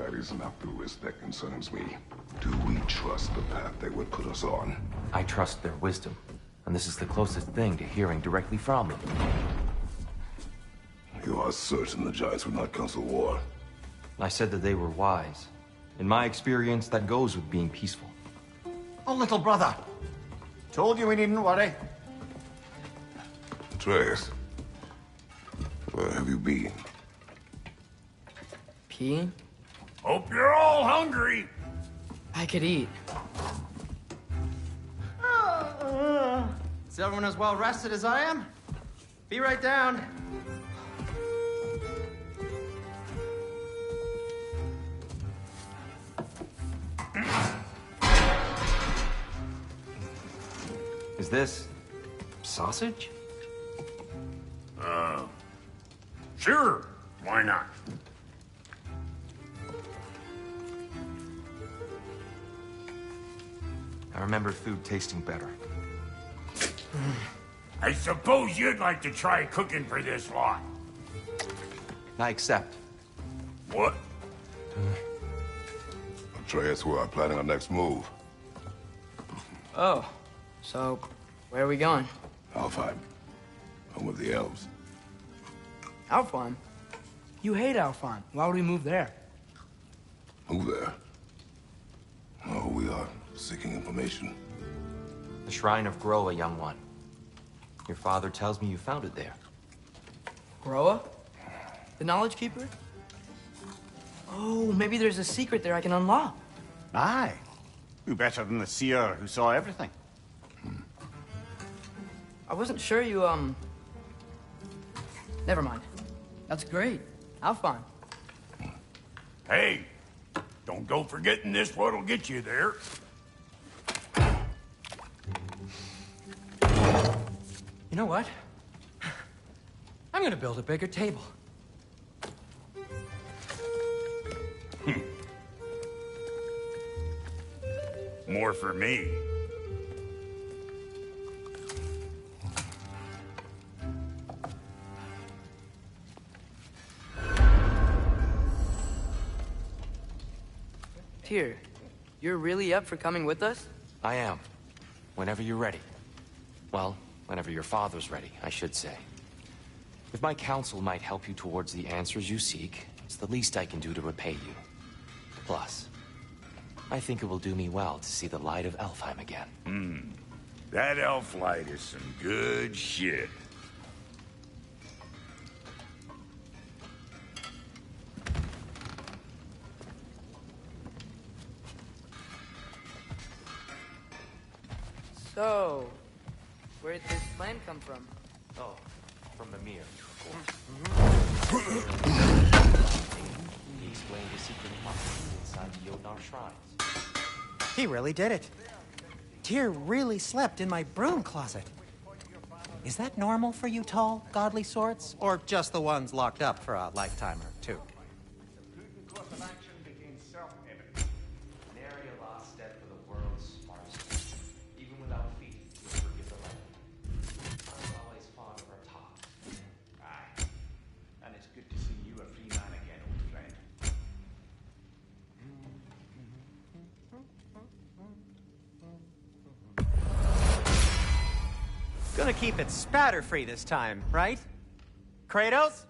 That is not the risk that concerns me. Do we trust the path they would put us on? I trust their wisdom, and this is the closest thing to hearing directly from them. You are certain the Giants would not counsel war? I said that they were wise. In my experience, that goes with being peaceful. Oh, little brother. Told you we needn't worry. Atreus, where have you been? Peeing? Hope you're all hungry. I could eat. Is everyone as well rested as I am? Be right down. Is this sausage? Sure, why not? I remember food tasting better. I suppose you'd like to try cooking for this lot. I accept. What? Atreus, we are planning our next move. Oh, so where are we going? Alfheim, home of the elves. Alfheim? You hate Alfheim. Why would we move there? Move there? Oh, we are seeking information. The Shrine of Groa, young one. Your father tells me you found it there. Groa? The Knowledge Keeper? Oh, maybe there's a secret there I can unlock. Aye. Who better than the seer who saw everything? I wasn't sure you, Never mind. That's great. Alfheim. Hey, don't go forgetting this what'll get you there. You know what? I'm gonna build a bigger table. More for me. Tyr, you're really up for coming with us? I am. Whenever you're ready. Well, whenever your father's ready, I should say. If my counsel might help you towards the answers you seek, it's the least I can do to repay you. Plus, I think it will do me well to see the light of Alfheim again. That elf light is some good shit. So, where'd this plan come from? Oh, from the mirror, of course. He explained the secret prophecy inside the Jotnar shrines. He really did it. Tyr really slept in my broom closet. Is that normal for you tall, godly sorts? Or just the ones locked up for a lifetime or two? Prudent course of action became self-evident. Nary a lost step for the world's smartest. Even without feet, we forgive the land. I'm always fond of our talk. Aye. And it's good to see you a free man again, old friend. Gonna keep it spatter-free this time, right? Kratos?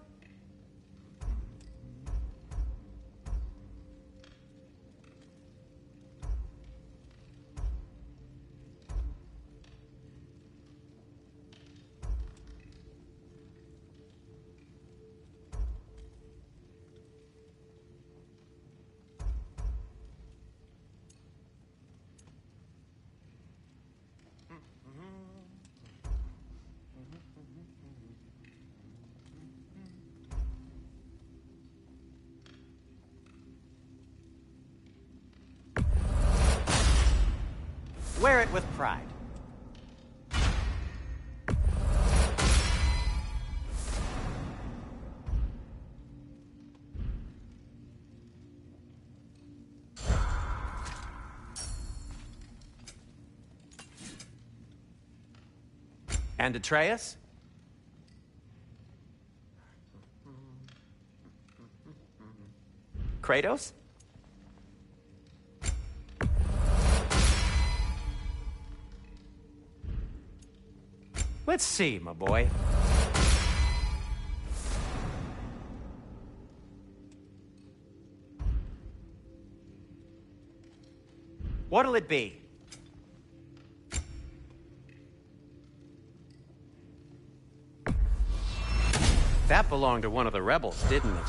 Wear it with pride. And Atreus? Kratos? Let's see, my boy. What'll it be? That belonged to one of the rebels, didn't it?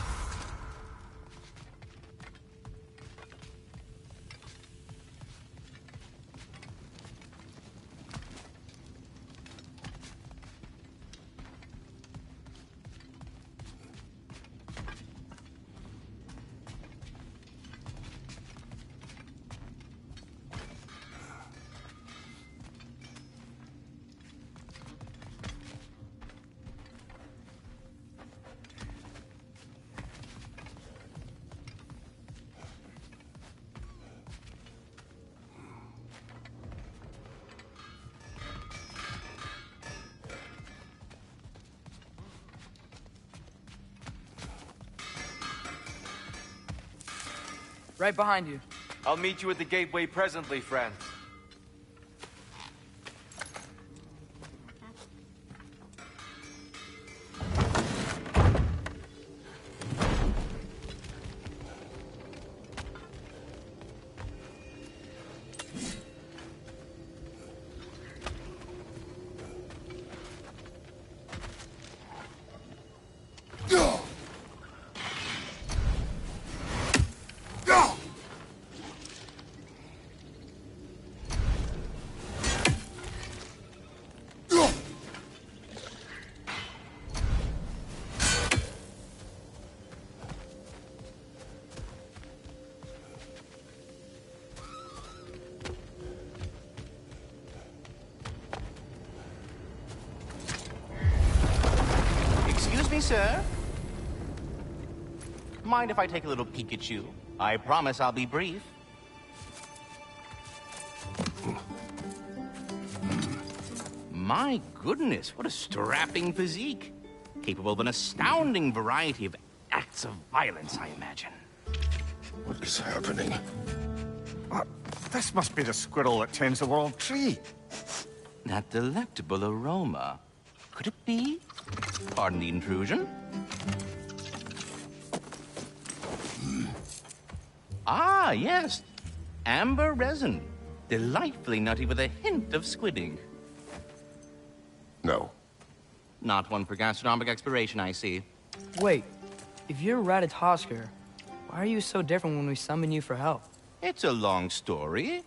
Right behind you. I'll meet you at the gateway presently, friend. Excuse me, sir. Mind if I take a little peek at you? I promise I'll be brief. My goodness, what a strapping physique. Capable of an astounding variety of acts of violence, I imagine. What is happening? This must be the squirrel that tends the world tree. That delectable aroma. Could it be? Pardon the intrusion. Ah, yes. Amber resin. Delightfully nutty with a hint of squid ink. No. Not one for gastronomic exploration, I see. Wait, if you're Ratatosker, why are you so different when we summon you for help? It's a long story.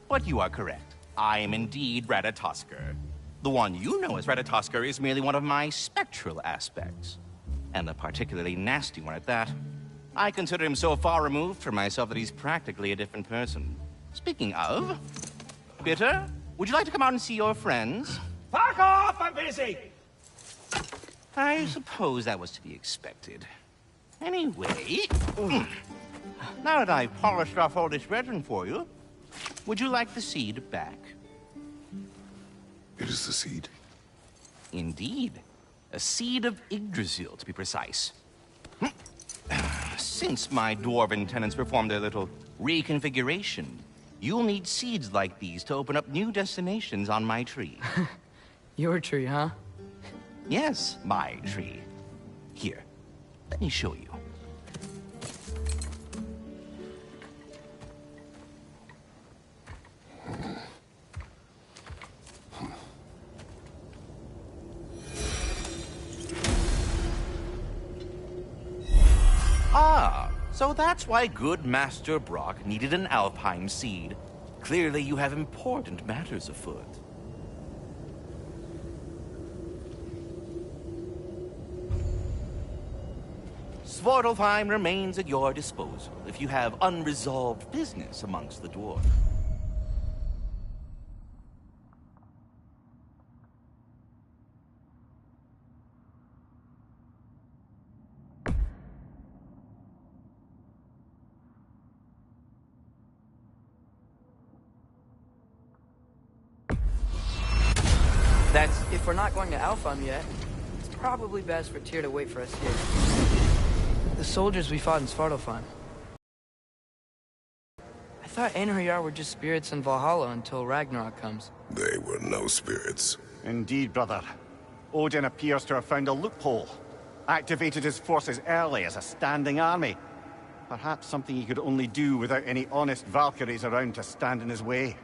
But you are correct. I am indeed Ratatosker. The one you know as Ratatosker is merely one of my spectral aspects. And a particularly nasty one at that. I consider him so far removed from myself that he's practically a different person. Speaking of... Bitter, would you like to come out and see your friends? Fuck off! I'm busy! I suppose that was to be expected. Anyway... Now that I've polished off all this resin for you, would you like the seed back? It is the seed. Indeed. A seed of Yggdrasil, to be precise. Since my dwarven tenants performed their little reconfiguration, you'll need seeds like these to open up new destinations on my tree. Your tree, huh? Yes, my tree. Here, let me show you. Ah, so that's why good Master Brock needed an Alpine seed. Clearly you have important matters afoot. Svartalfheim remains at your disposal if you have unresolved business amongst the dwarves. If we're not going to Alfheim yet, it's probably best for Tyr to wait for us here. The soldiers we fought in Svartalfheim. I thought Einherjar were just spirits in Valhalla until Ragnarok comes. They were no spirits. Indeed, brother. Odin appears to have found a loophole. Activated his forces early as a standing army. Perhaps something he could only do without any honest Valkyries around to stand in his way.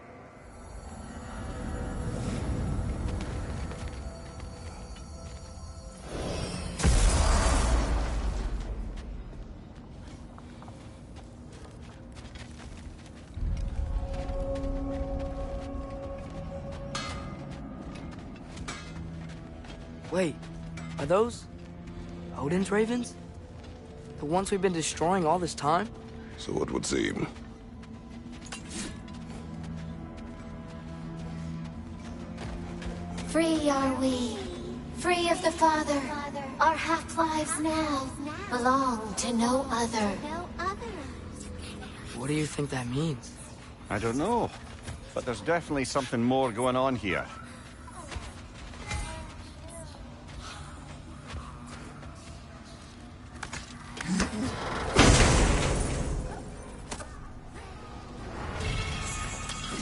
Wait, are those Odin's ravens? The ones we've been destroying all this time? So it would seem. Free are we, free of the Father. Our half-lives now belong to no other. What do you think that means? I don't know, but there's definitely something more going on here.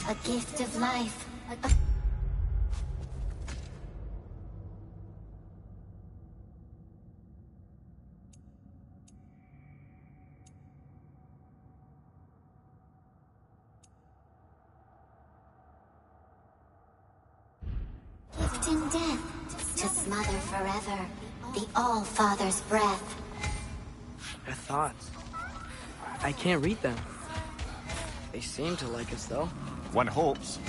A gift of life. Gift in death, to smother forever the All-Father's breath. Their thoughts. I can't read them. They seem to like us, though. One hopes.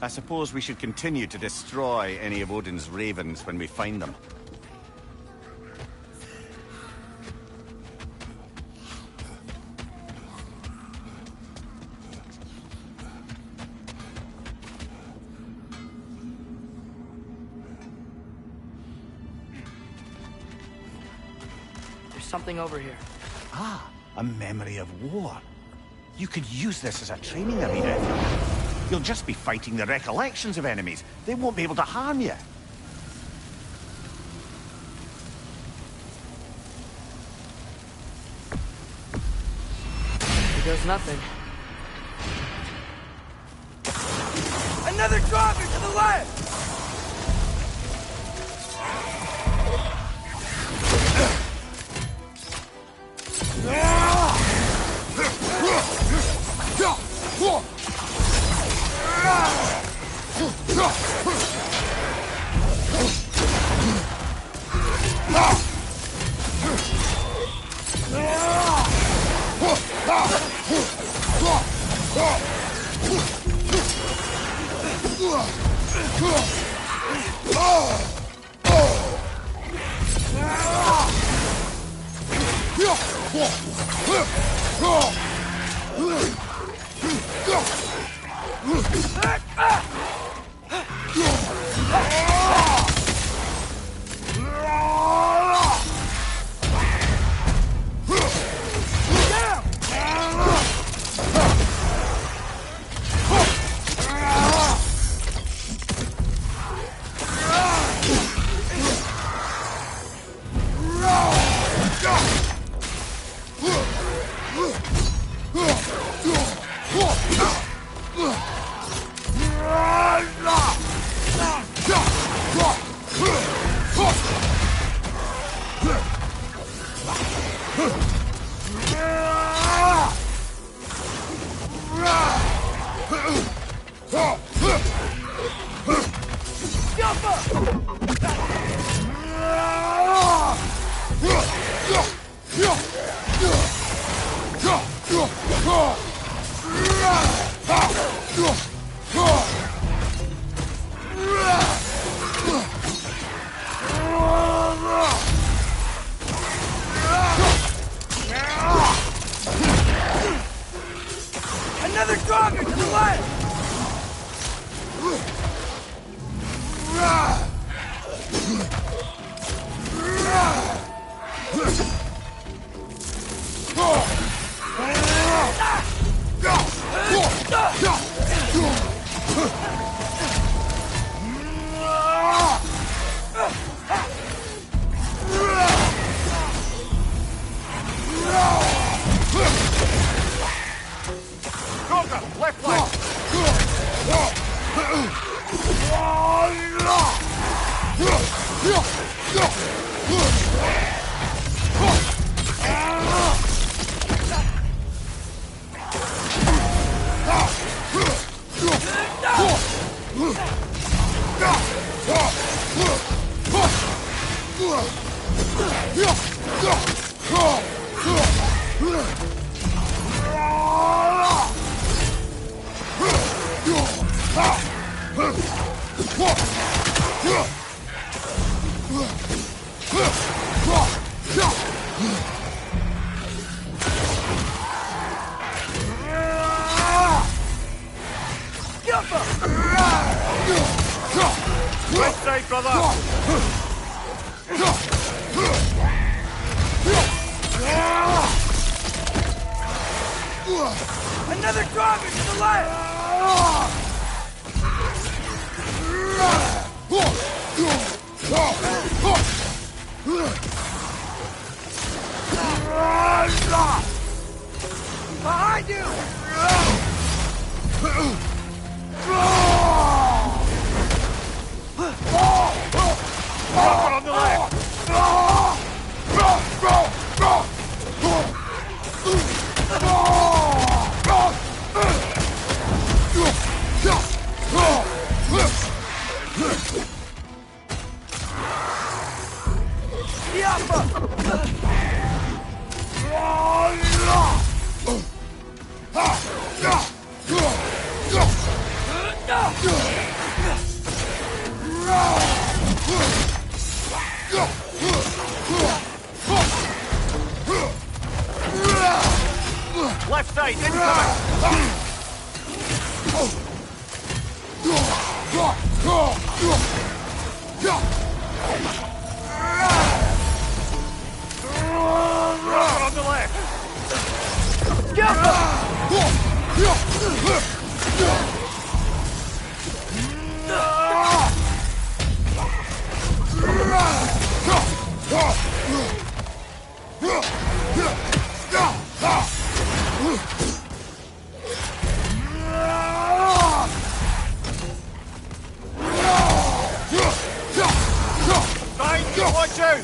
I suppose we should continue to destroy any of Odin's ravens when we find them. There's something over here. Ah, a memory of war. You could use this as a training arena. You'll just be fighting the recollections of enemies. They won't be able to harm you. Here goes nothing. Another dropper to the left! Right side, brother! Another target to the left! Behind you! Rocket on the left! Left side, incoming! Rocket on the left! Behind you, watch out!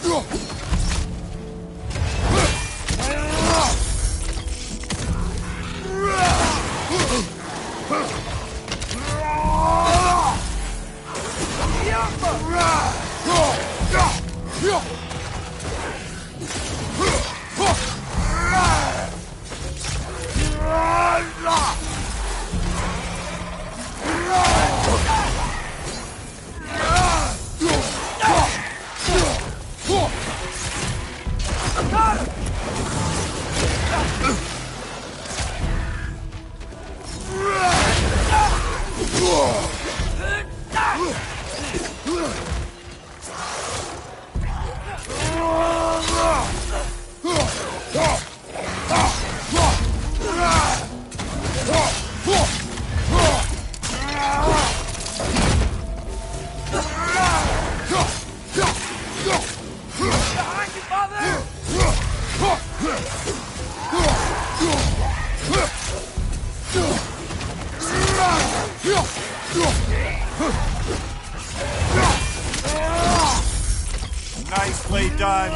Nicely done.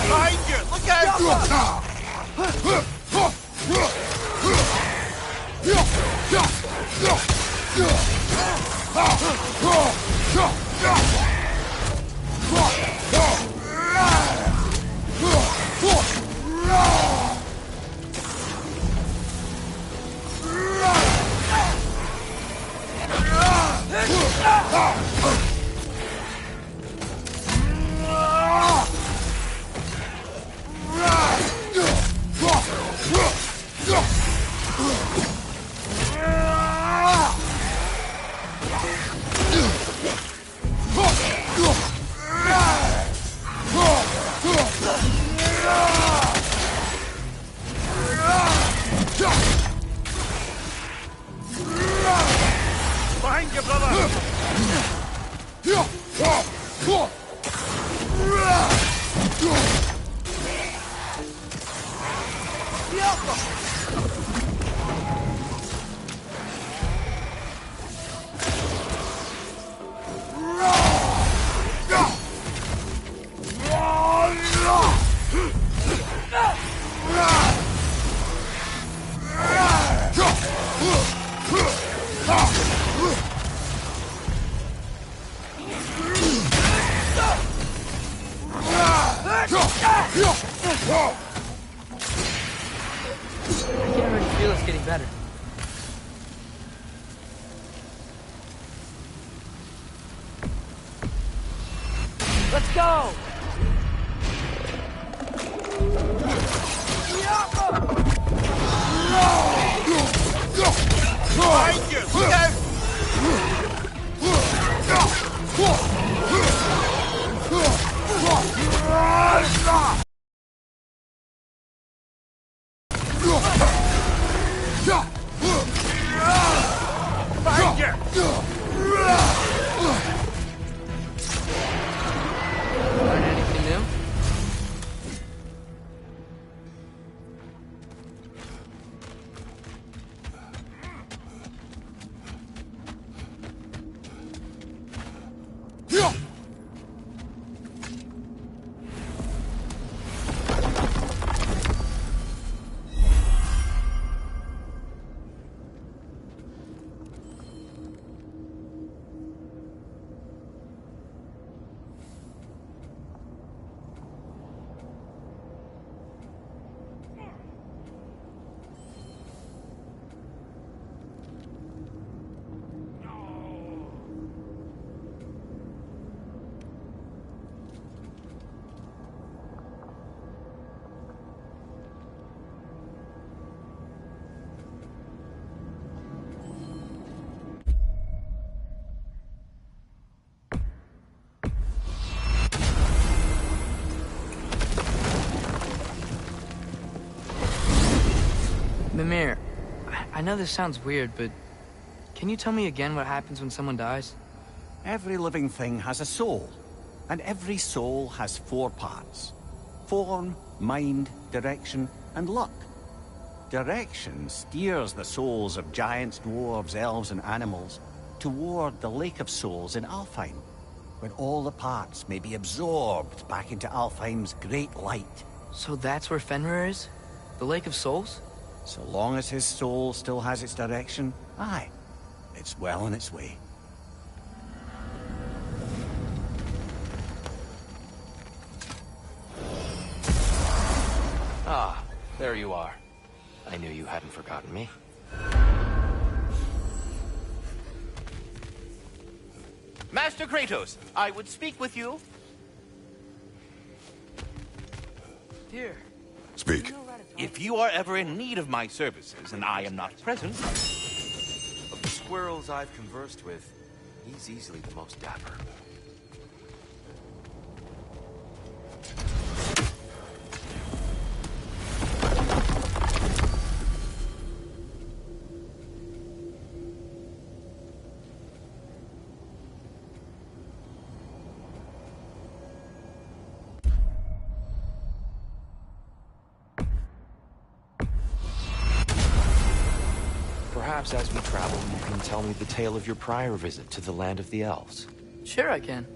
Behind you! Look out! I can already feel us getting better. Let's go! Learn anything new? Mimir, I know this sounds weird, but can you tell me again what happens when someone dies? Every living thing has a soul, and every soul has 4 parts. Form, mind, direction, and luck. Direction steers the souls of giants, dwarves, elves, and animals toward the Lake of Souls in Alfheim, when all the parts may be absorbed back into Alfheim's great light. So that's where Fenrir is? The Lake of Souls? So long as his soul still has its direction, aye, it's well on its way. Ah, there you are. I knew you hadn't forgotten me. Master Kratos, I would speak with you. Here. Speak. If you are ever in need of my services and I am not present, Of the squirrels I've conversed with, he's easily the most dapper. Perhaps as we travel, you can tell me the tale of your prior visit to the land of the elves. Sure I can.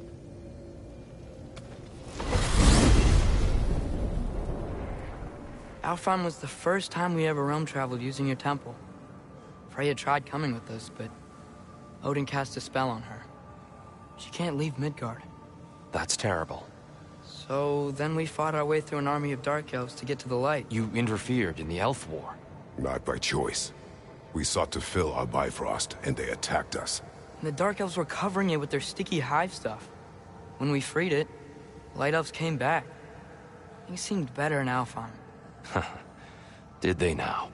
Alfheim was the first time we ever realm traveled using your temple. Freya tried coming with us, but Odin cast a spell on her. She can't leave Midgard. That's terrible. So then we fought our way through an army of dark elves to get to the light. You interfered in the elf war. Not by choice. We sought to fill our Bifrost, and they attacked us. And the dark elves were covering it with their sticky hive stuff. When we freed it, light elves came back. Things seemed better in Alfheim. Did they now?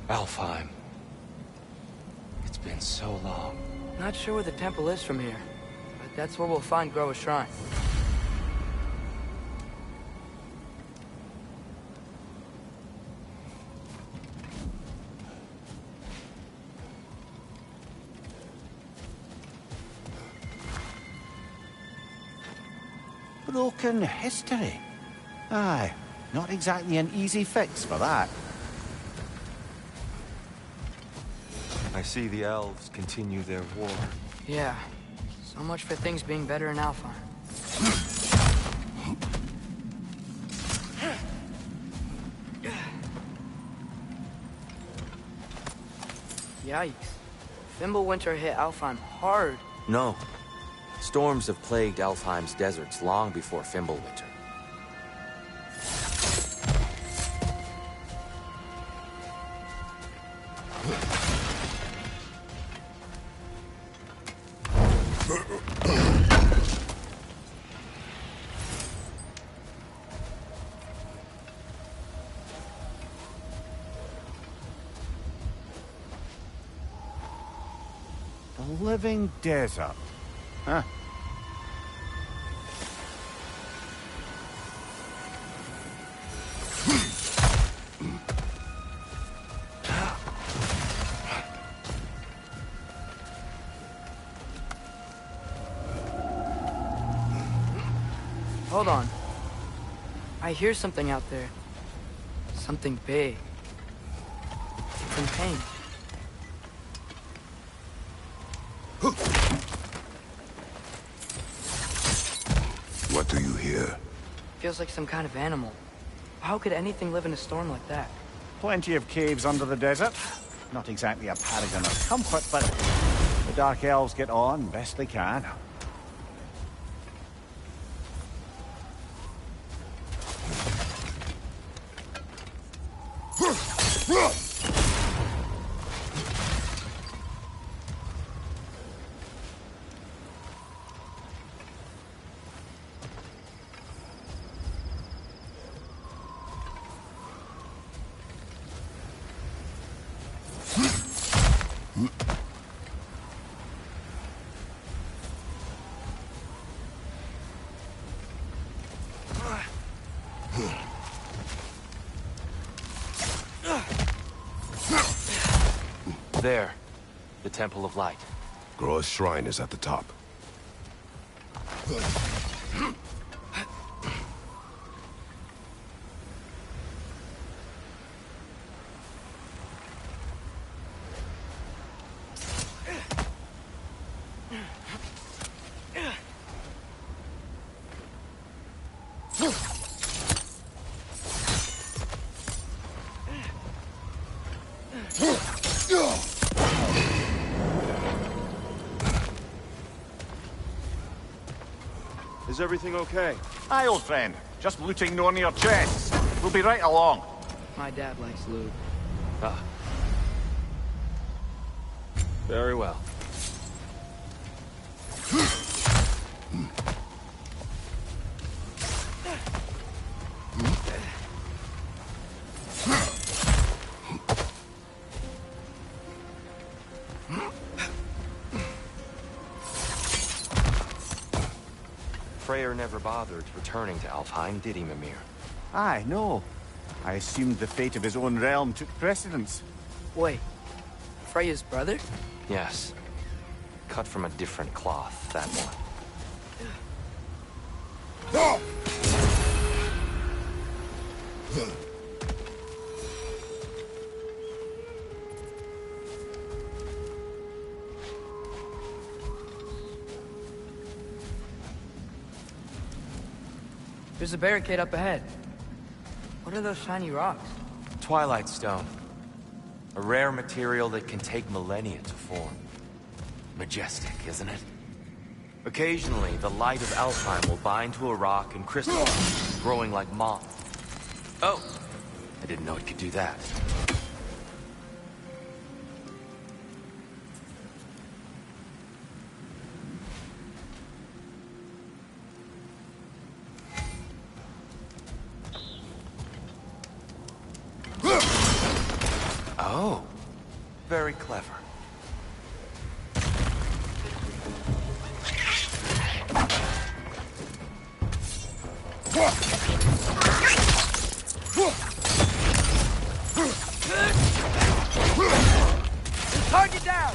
Alfheim. It's been so long. Not sure where the temple is from here, but that's where we'll find Groa's shrine. Broken history. Aye, not exactly an easy fix for that. I see the elves continue their war. Yeah. So much for things being better in Alfheim. Yikes. Fimbulwinter hit Alfheim hard. No. Storms have plagued Alfheim's deserts long before Fimbulwinter. The living desert. Huh. Hold on. I hear something out there. Something big. It's in pain. What do you hear? Feels like some kind of animal. How could anything live in a storm like that? Plenty of caves under the desert. Not exactly a paragon of comfort, but the Dark Elves get on best they can. There. The Temple of Light. Groa's shrine is at the top. Is everything okay? Aye, old friend. Just looting no near chests. We'll be right along. My dad likes loot. Ah. Very well. Freyr never bothered returning to Alfheim, did he, Mimir? Aye, no. I assumed the fate of his own realm took precedence. Wait. Freya's brother? Yes. Cut from a different cloth, that one. There's a barricade up ahead. What are those shiny rocks? Twilight Stone. A rare material that can take millennia to form. Majestic, isn't it? Occasionally, the light of Alfheim will bind to a rock and crystallize, growing like moth. Oh! I didn't know it could do that. Oh, very clever. Target down!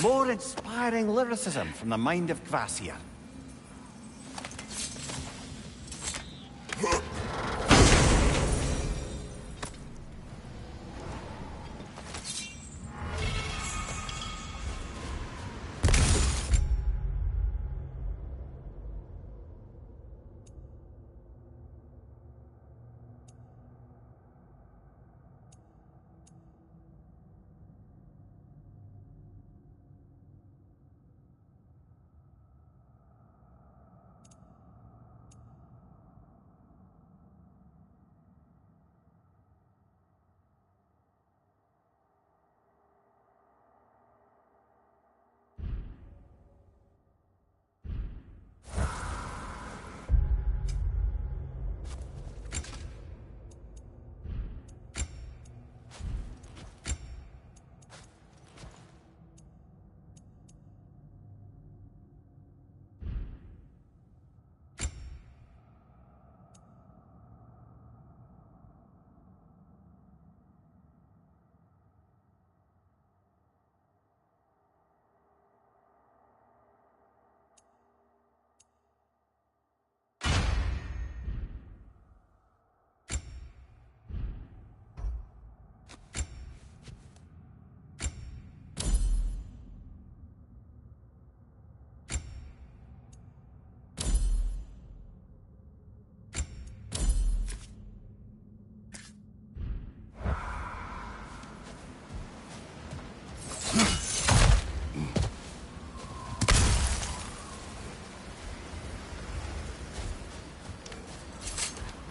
More inspiring lyricism from the mind of Kvasir.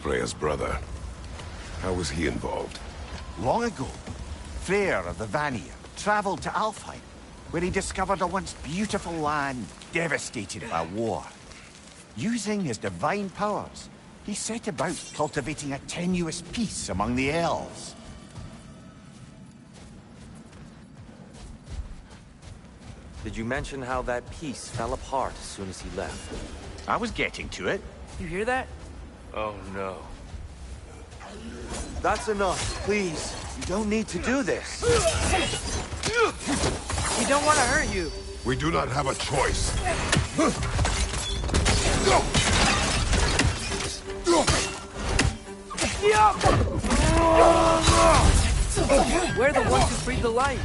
Freya's brother. How was he involved? Long ago, Freyr of the Vanir traveled to Alfheim, where he discovered a once beautiful land devastated by war. Using his divine powers, he set about cultivating a tenuous peace among the elves. Did you mention how that piece fell apart as soon as he left? I was getting to it. You hear that? Oh, no. That's enough, please. You don't need to do this. We don't want to hurt you. We do not have a choice. We're the ones who breathe the light.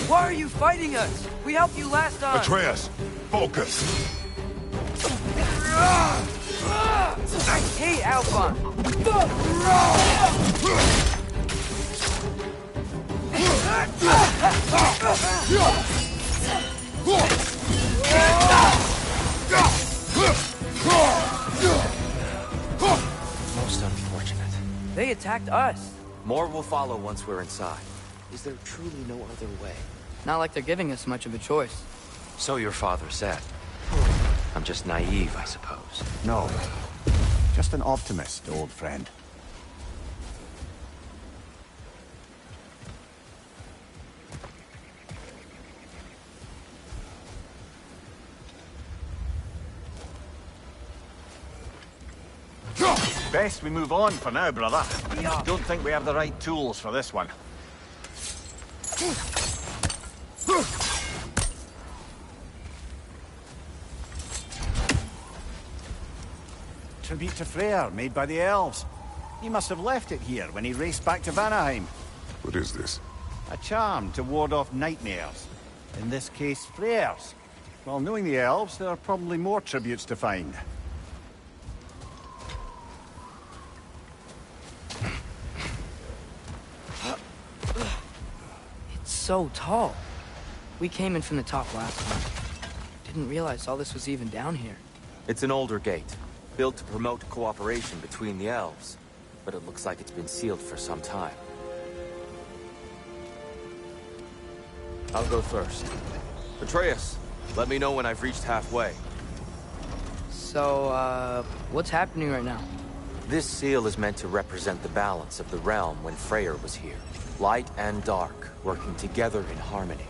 Why are you fighting us? We helped you last time. Atreus, focus. I hate Alpha. Most unfortunate. They attacked us. More will follow once we're inside. Is there truly no other way? Not like they're giving us much of a choice. So your father said. I'm just naive, I suppose. No, just an optimist, old friend. Best we move on for now, brother. Don't think we have the right tools for this one. Tribute to Freyr, made by the elves. He must have left it here when he raced back to Vanaheim. What is this? A charm to ward off nightmares. In this case, Freyr's. Well, knowing the elves, there are probably more tributes to find. It's so tall. We came in from the top last time. Didn't realize all this was even down here. It's an older gate, built to promote cooperation between the elves. But it looks like it's been sealed for some time. I'll go first. Atreus, Let me know when I've reached halfway. So, what's happening right now? This seal is meant to represent the balance of the realm when Freyr was here. Light and dark, working together in harmony.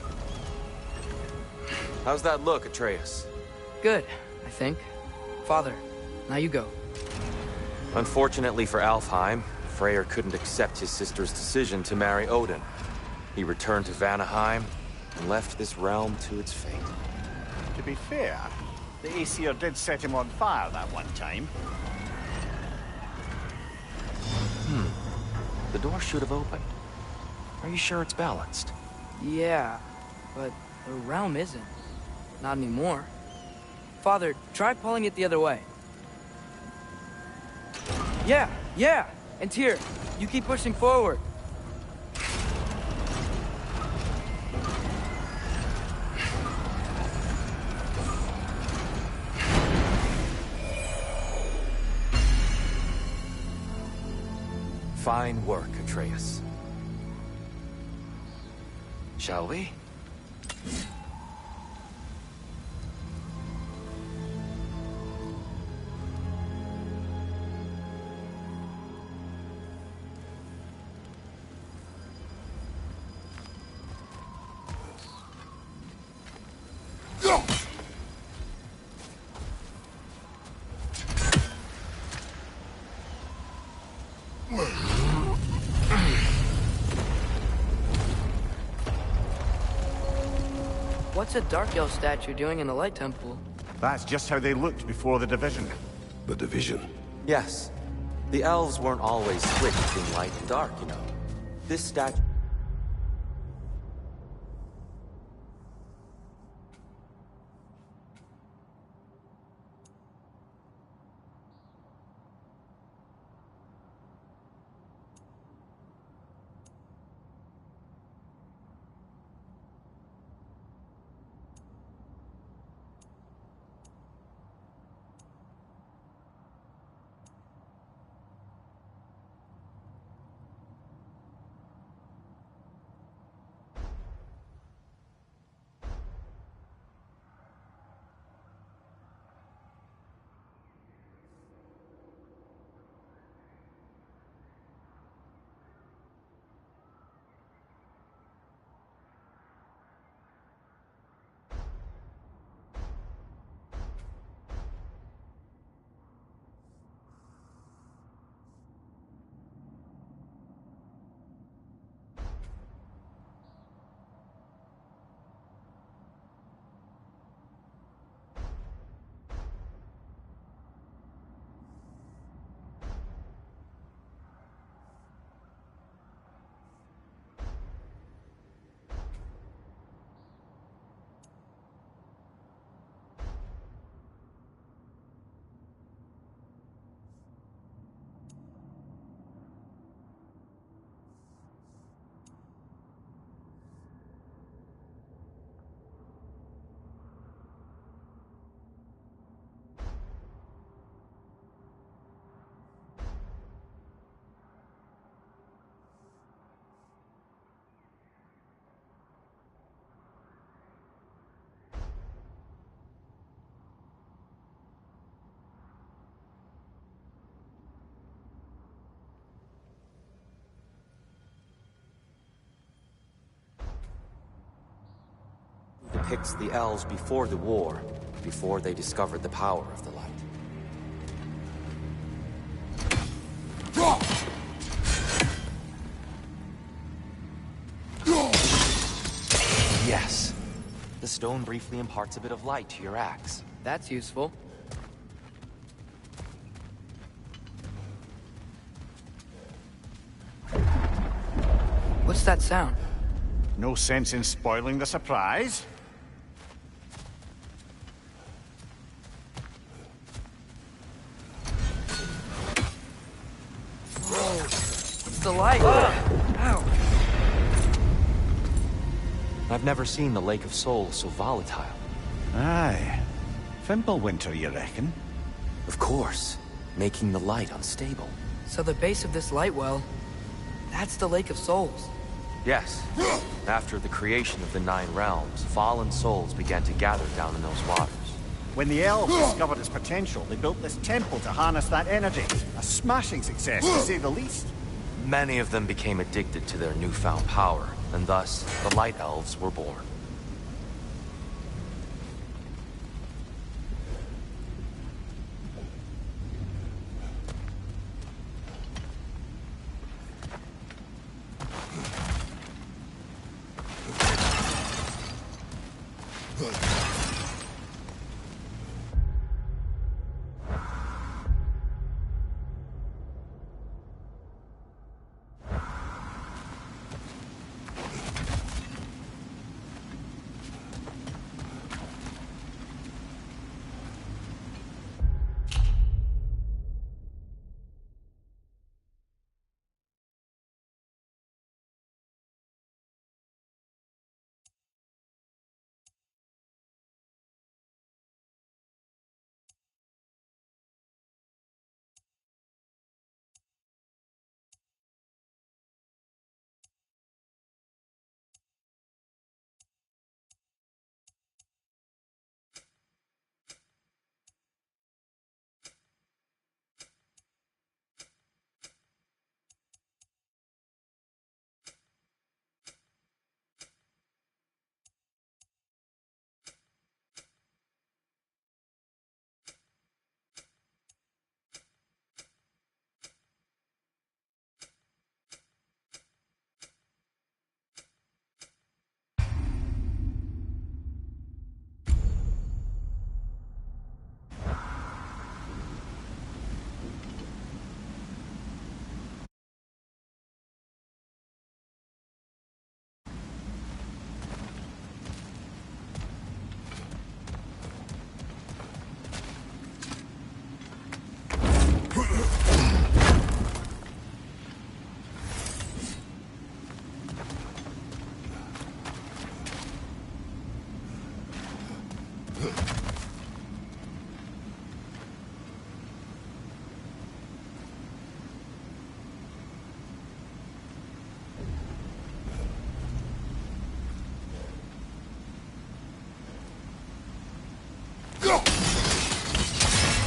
How's that look, Atreus? Good, I think. Father, now you go. Unfortunately for Alfheim, Freyr couldn't accept his sister's decision to marry Odin. He returned to Vanaheim and left this realm to its fate. To be fair, the Aesir did set him on fire that one time. The door should have opened. Are you sure it's balanced? Yeah, but the realm isn't. Not anymore. Father, try pulling it the other way. Yeah! And Tyr, you keep pushing forward. Fine work, Atreus. Shall we? What's a Dark Elf statue doing in the Light Temple? That's just how they looked before the division. The division. Yes. The elves weren't always split between light and dark, you know. This statue... depicts the elves before the war, before they discovered the power of the light. Yes. The stone briefly imparts a bit of light to your axe. That's useful. What's that sound? No sense in spoiling the surprise. Whoa! It's the light! Ow! I've never seen the Lake of Souls so volatile. Aye. Fimbulwinter, you reckon? Of course. Making the light unstable. So the base of this light well, that's the Lake of Souls. Yes. After the creation of the Nine Realms, fallen souls began to gather down in those waters. When the elves discovered its potential, they built this temple to harness that energy. A smashing success, to say the least. Many of them became addicted to their newfound power, and thus, the Light Elves were born.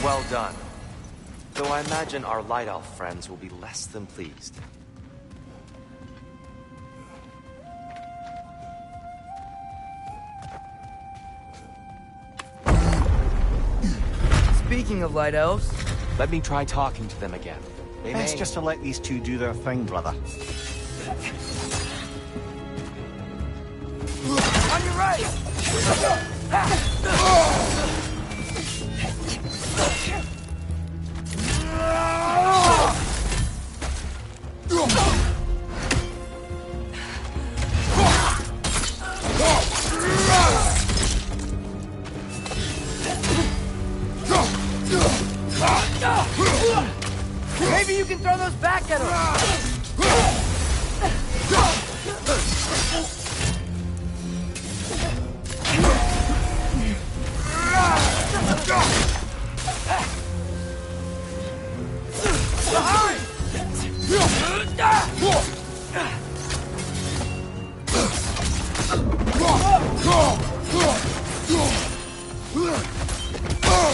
Well done. Though I imagine our Light Elf friends will be less than pleased. Speaking of Light Elves... Let me try talking to them again. They Best may... just to let these two do their thing, brother. On your right! Maybe you can throw those back at her!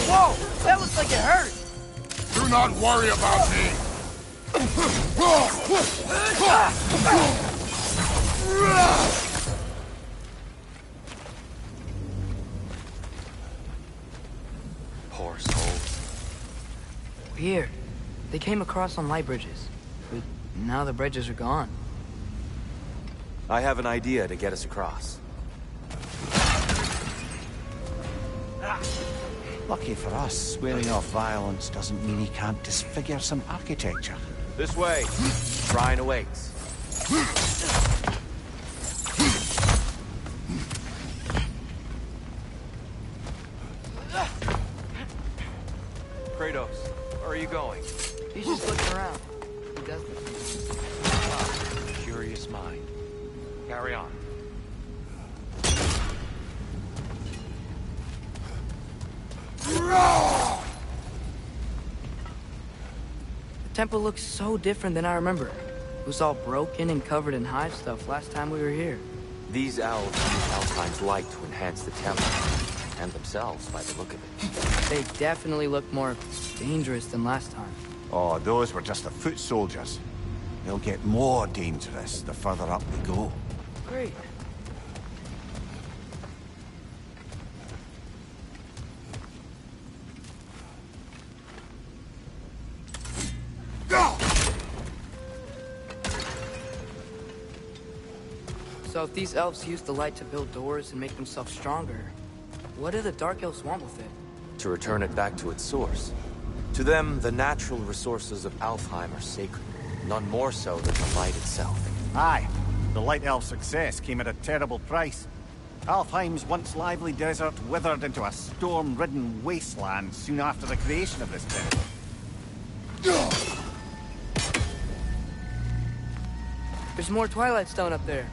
Whoa! That looks like it hurt! Do not worry about me! Poor souls. Weird. They came across on light bridges, but now the bridges are gone. I have an idea to get us across. Lucky for us, swearing off violence doesn't mean he can't disfigure some architecture. This way. Shrine awaits. Kratos, where are you going? He's just looking around. He does this. Curious mind. Carry on. The temple looks so different than I remember. It was all broken and covered in hive stuff last time we were here. These elves use Alfheim's light to enhance the temple, and themselves by the look of it. They definitely look more dangerous than last time. Oh, those were just the foot soldiers. They'll get more dangerous the further up we go. Great. So if these elves use the light to build doors and make themselves stronger, what do the Dark Elves want with it? To return it back to its source. To them, the natural resources of Alfheim are sacred, none more so than the light itself. Aye, the Light Elf success came at a terrible price. Alfheim's once lively desert withered into a storm-ridden wasteland soon after the creation of this temple. There's more Twilight Stone up there.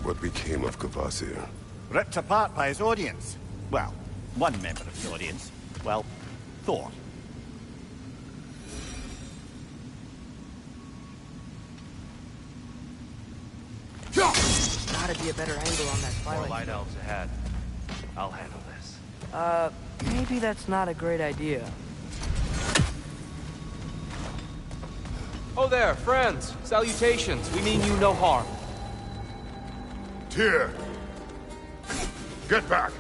What became of Kvasir? Ripped apart by his audience. Well, one member of the audience. Well, Thor. Gotta be a better angle on that More Twilight light elves ahead. I'll handle this. Maybe that's not a great idea. Oh there, friends! Salutations! We mean you no harm. Tyr! Get back!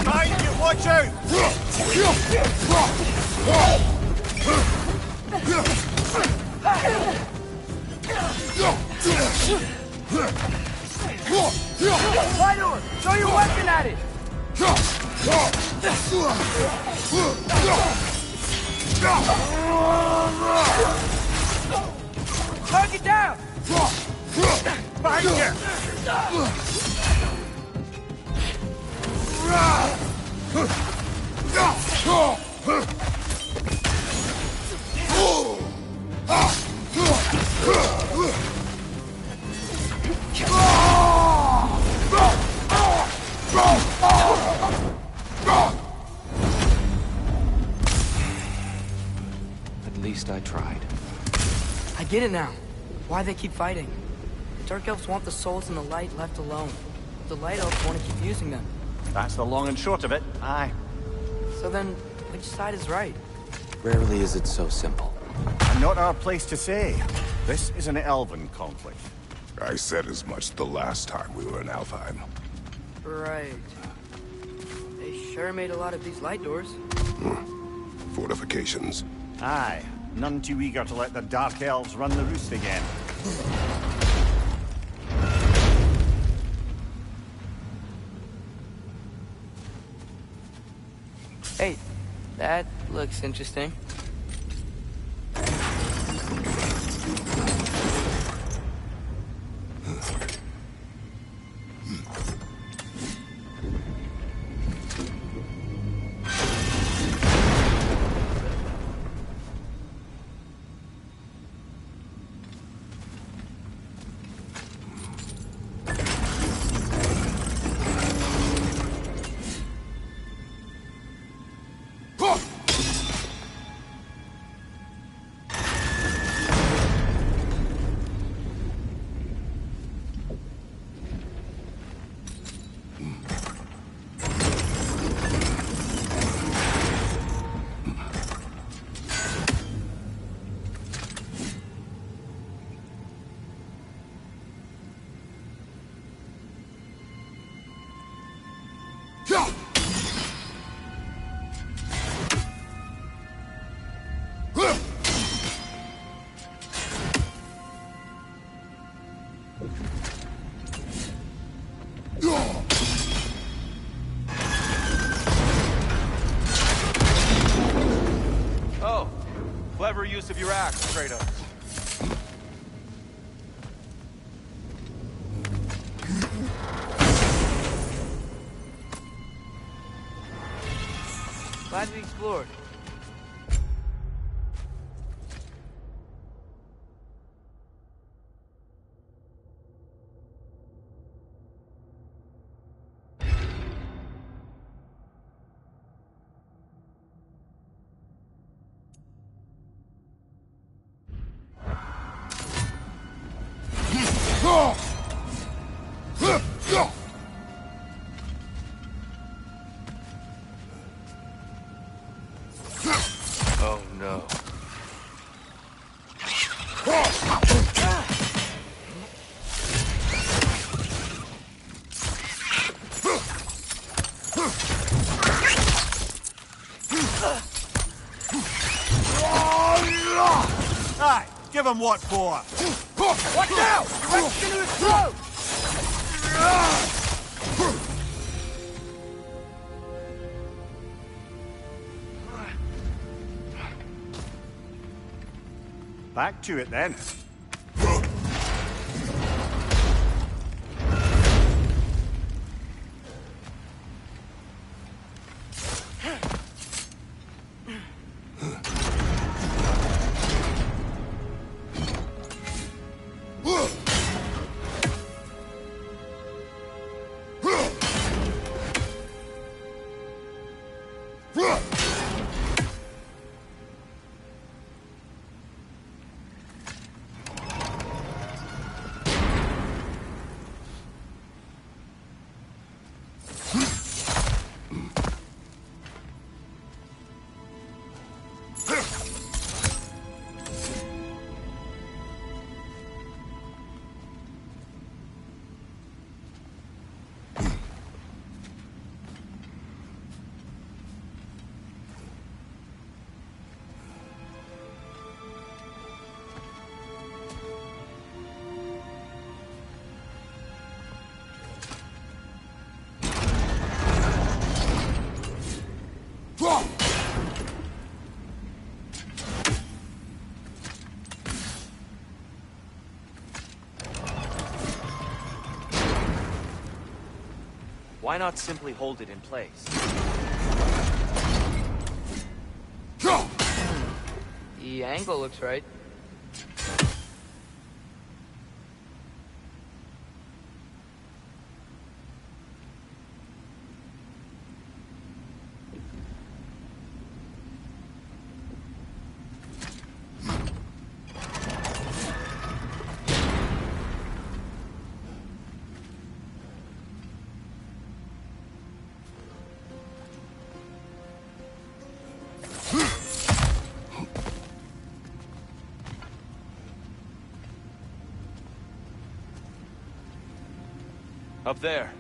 Behind you, watch out! Lightor! Throw your weapon at it! Target down! Behind you! At least I tried. I get it now. Why they keep fighting. The Dark Elves want the souls in the light left alone. The Light Elves want to keep using them. That's the long and short of it. Aye. So then, which side is right? Rarely is it so simple. And not our place to say. This is an elven conflict. I said as much the last time we were in Alfheim. Right. They sure made a lot of these light doors. Fortifications. Aye. None too eager to let the Dark Elves run the roost again. Hey, that looks interesting. use of your axe, Kratos. Glad we explored. Oh no. Aye, give him what for. Watch out! You're right into his throat! Back to it then. Why not simply hold it in place? The angle looks right. Up there.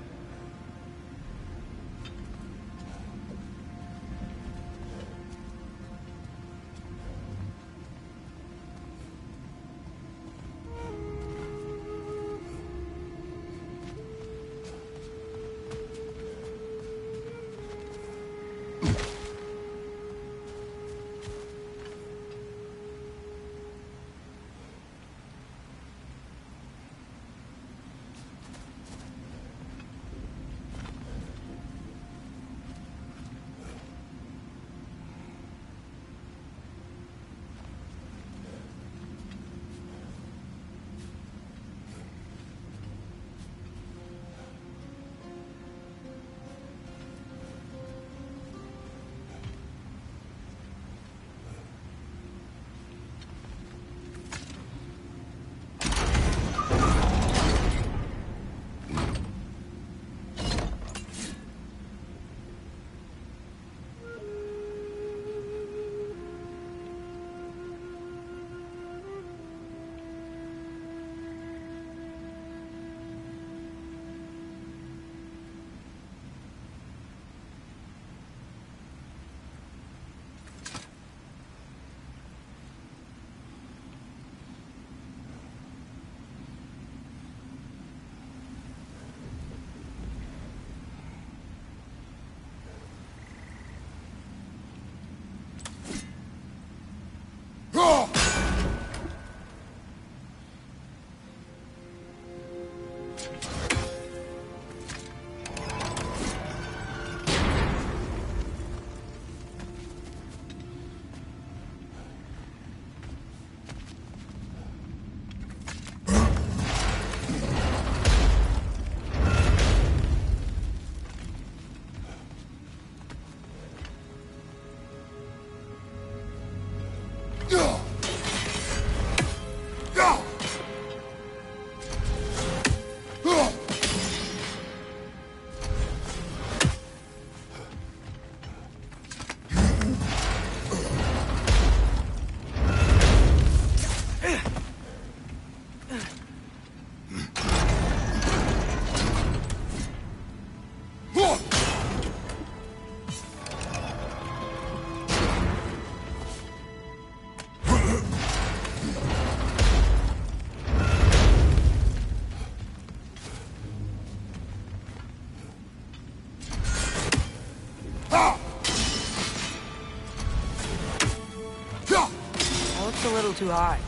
too high.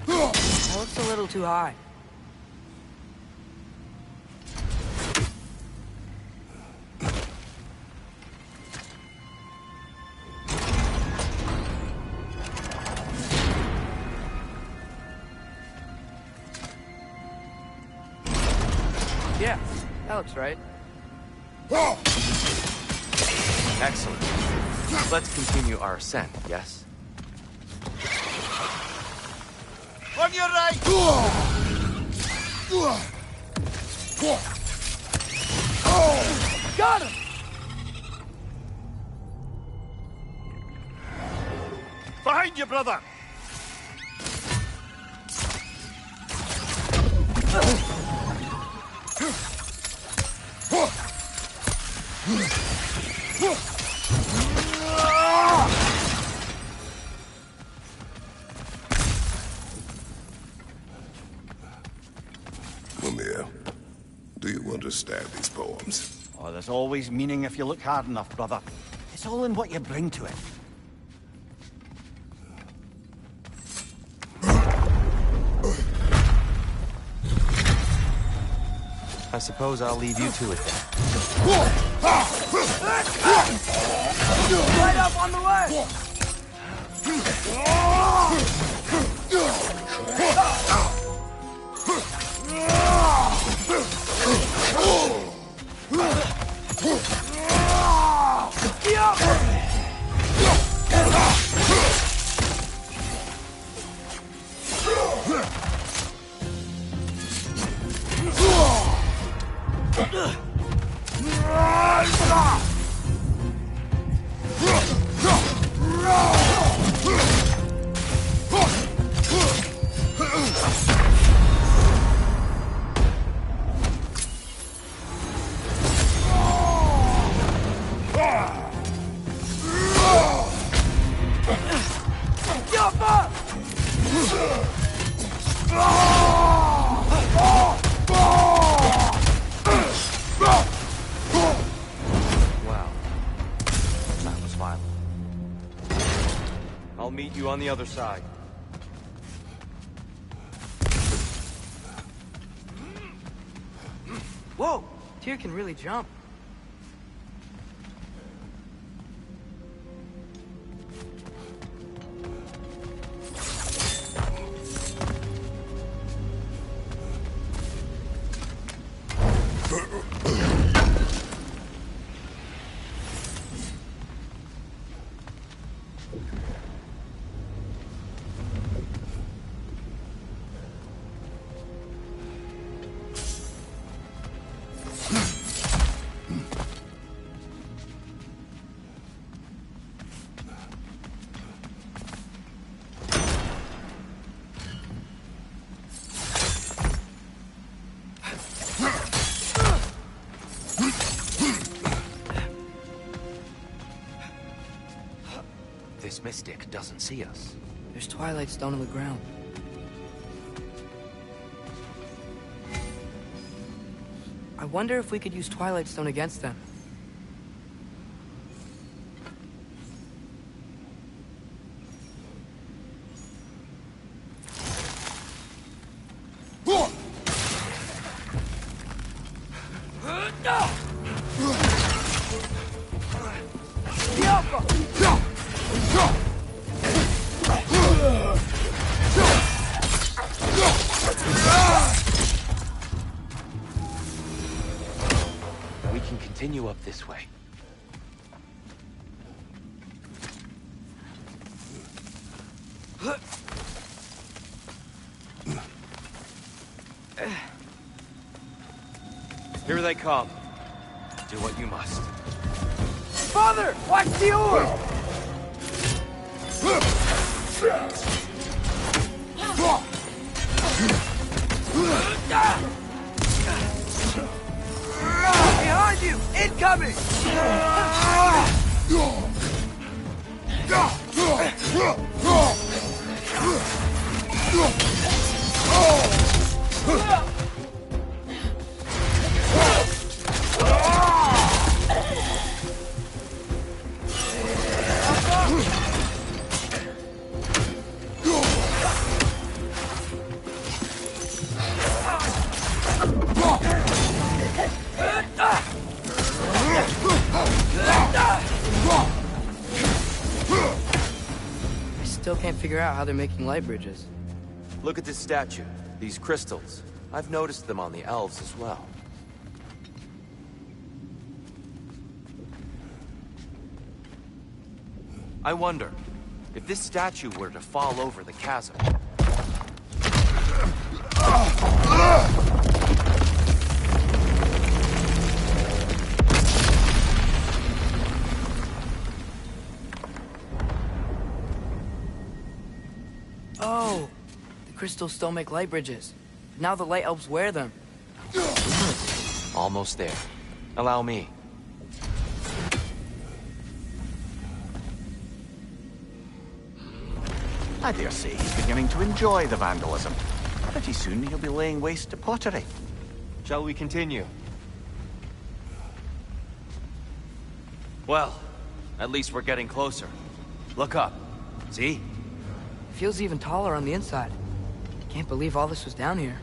That looks a little too high. Yeah, that looks right. Excellent. Let's continue our ascent, yes? On your right! Got him! Behind you, brother! Mimir, do you understand these poems? Oh, there's always meaning if you look hard enough, brother. It's all in what you bring to it. I suppose I'll leave you to it then. Right up on the way! I'll meet you on the other side. Whoa! Tyr can really jump. This mystic doesn't see us. There's Twilight Stone on the ground. I wonder if we could use Twilight Stone against them. The Alpha! up this way. Here they come. Do what you must. Father, watch the oar! Behind you! Incoming! I still can't figure out how they're making light bridges. Look at this statue. These crystals. I've noticed them on the elves as well. I wonder, if this statue were to fall over the chasm... Oh, the crystals still make light bridges. Now the light elves wear them. Almost there. Allow me. I dare say he's beginning to enjoy the vandalism. Pretty soon he'll be laying waste to pottery. Shall we continue? Well, at least we're getting closer. Look up. See? Feels even taller on the inside. Can't believe all this was down here.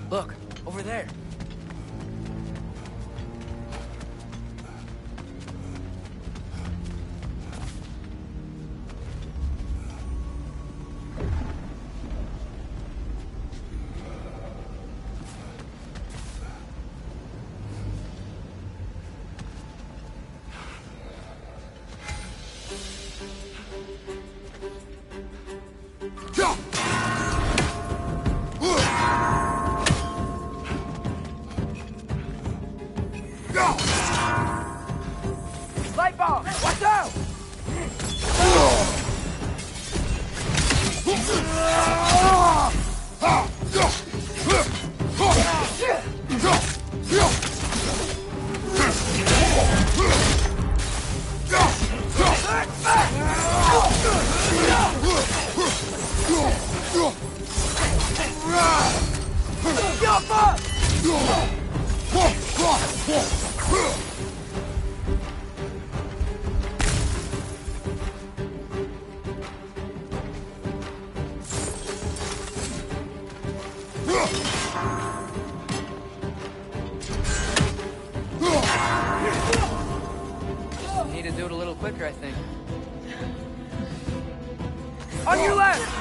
Look, over there. Light bulb! Watch out! Need to do it a little quicker, I think. On your left!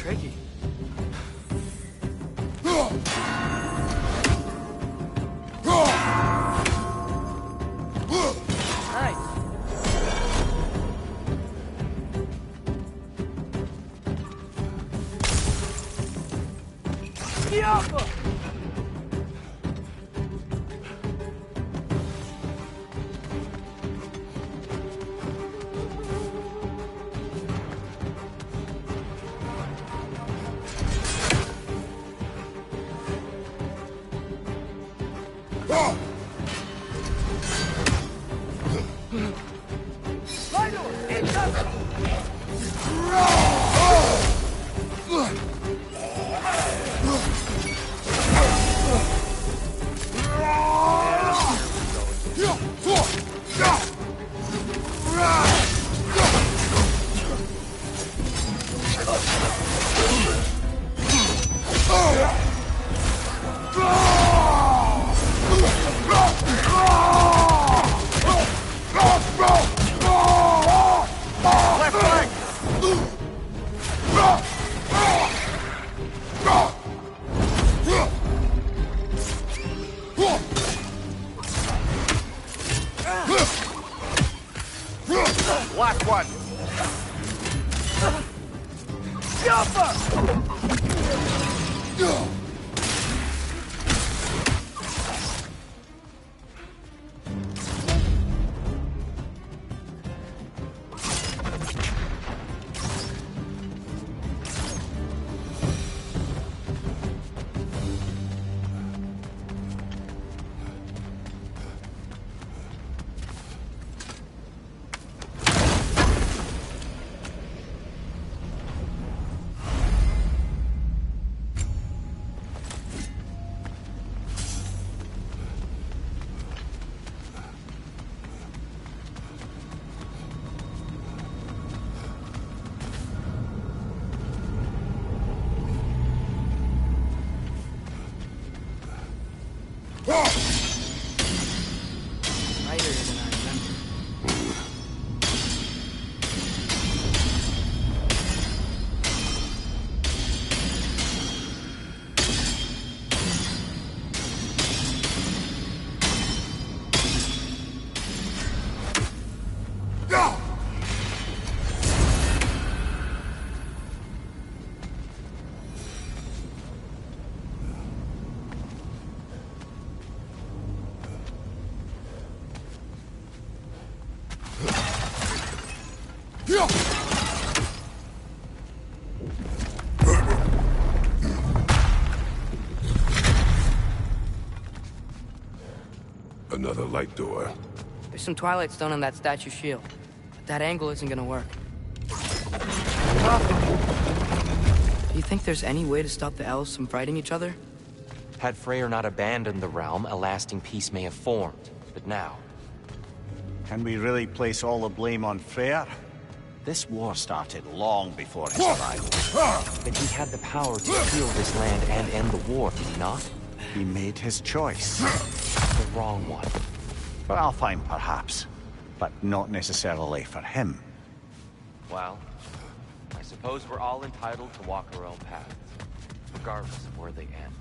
tricky. Nice. Diablo! Last one. Lighter than I remember. Another light door. There's some Twilight Stone on that statue shield. But that angle isn't gonna work. Do you think there's any way to stop the elves from fighting each other? Had Freyr not abandoned the realm, a lasting peace may have formed. But now, Can we really place all the blame on Freyr? This war started long before his arrival. then he had the power to heal this land and end the war, did he not? He made his choice. The wrong one. For Alfheim, perhaps. But not necessarily for him. Well, I suppose we're all entitled to walk our own paths, regardless of where they end.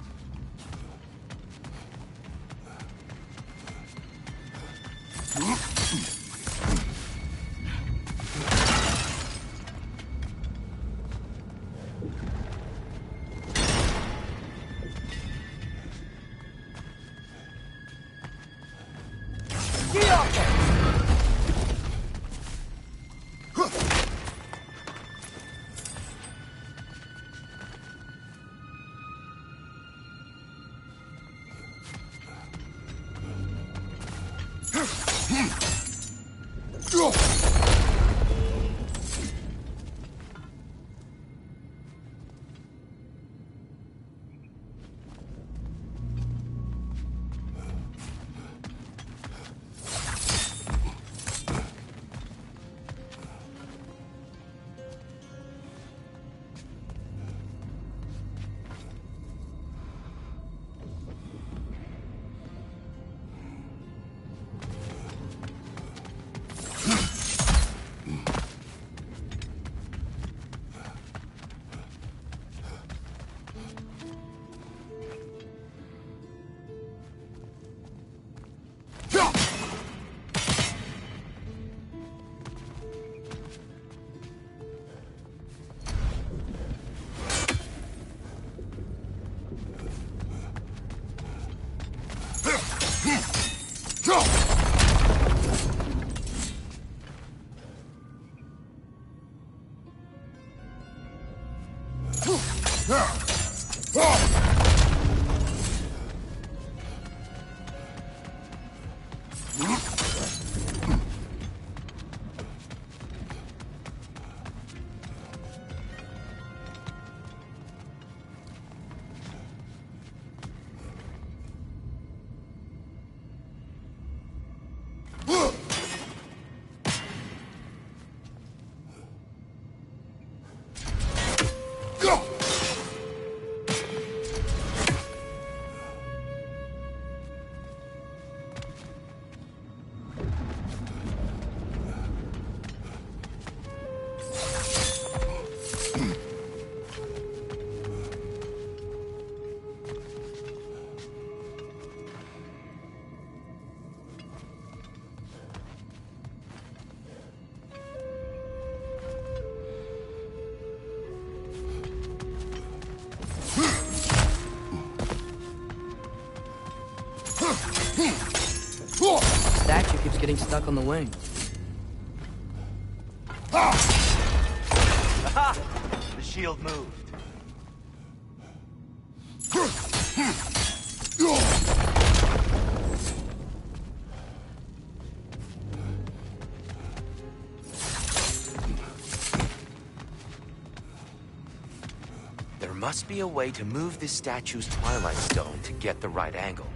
Statue keeps getting stuck on the wing. Aha! The shield moved. There must be a way to move this statue's Twilight Stone to get the right angle.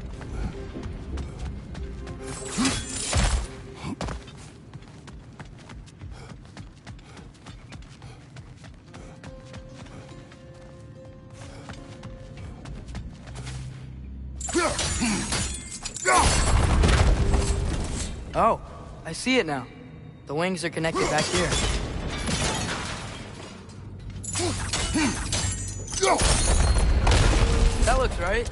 Oh, I see it now. The wings are connected back here. That looks right.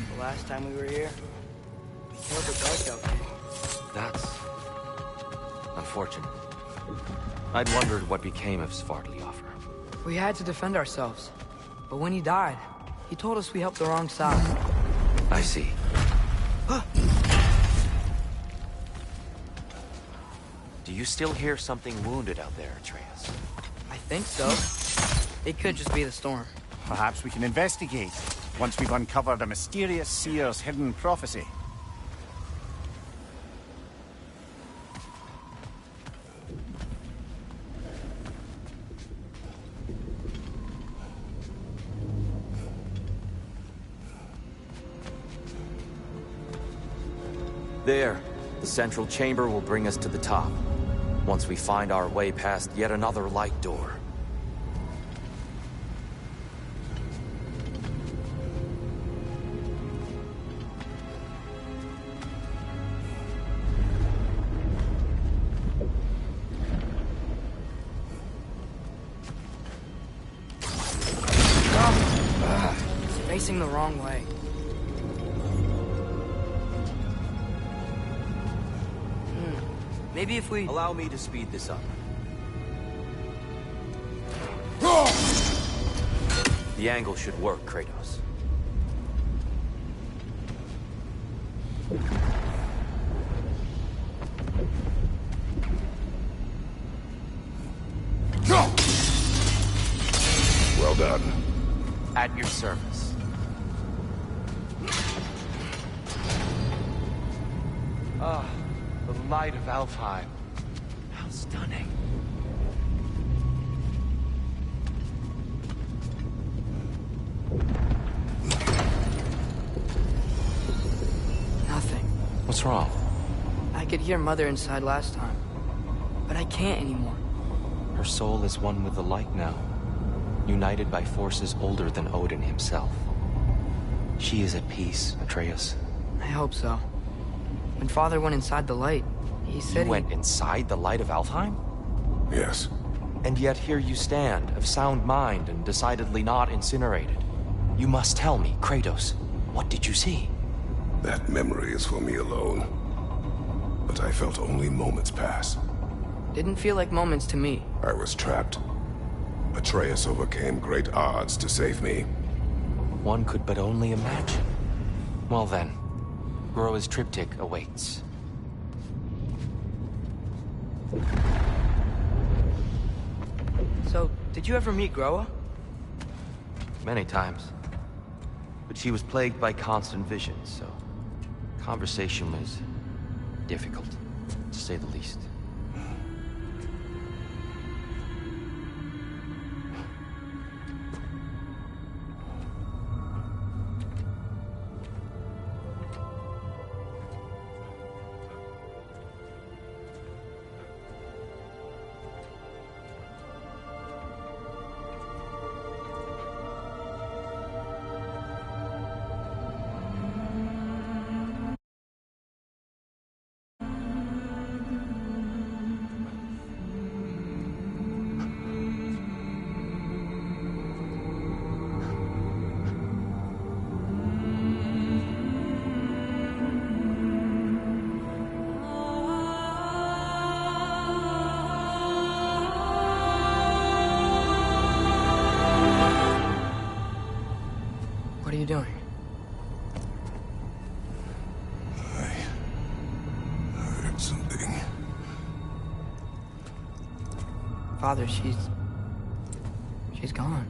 The last time we were here, we killed the Dark Elf King. That's unfortunate. I'd wondered what became of Svartalfheim. We had to defend ourselves. But when he died, he told us we helped the wrong side. I see. Do you still hear something wounded out there, Atreus? I think so. It could just be the storm. Perhaps we can investigate, once we've uncovered a mysterious seer's hidden prophecy. There. The central chamber will bring us to the top. Once we find our way past yet another light door. It's facing the wrong way. Maybe if we... Allow me to speed this up. The angle should work, Kratos. Well done. At your service. Ah, the light of Alfheim. How stunning. Nothing. What's wrong? I could hear Mother inside last time. But I can't anymore. Her soul is one with the light now, united by forces older than Odin himself. She is at peace, Atreus. I hope so. When Father went inside the light, he said You went inside the light of Alfheim? Yes. And yet here you stand, of sound mind and decidedly not incinerated. You must tell me, Kratos, what did you see? That memory is for me alone. A but I felt only moments pass. Didn't feel like moments to me. I was trapped. Atreus overcame great odds to save me. One could but only imagine. Well then, Groa's triptych awaits. So, did you ever meet Groa? Many times. But she was plagued by constant visions, so conversation was difficult, to say the least. What are you doing? I heard something. Father, she's gone.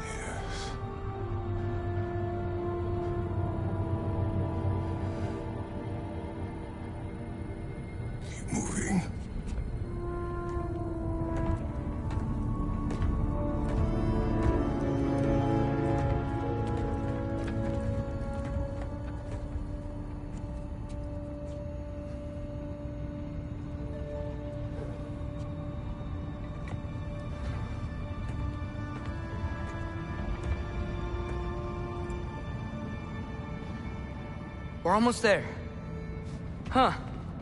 Yes. Keep moving. We're almost there. Huh.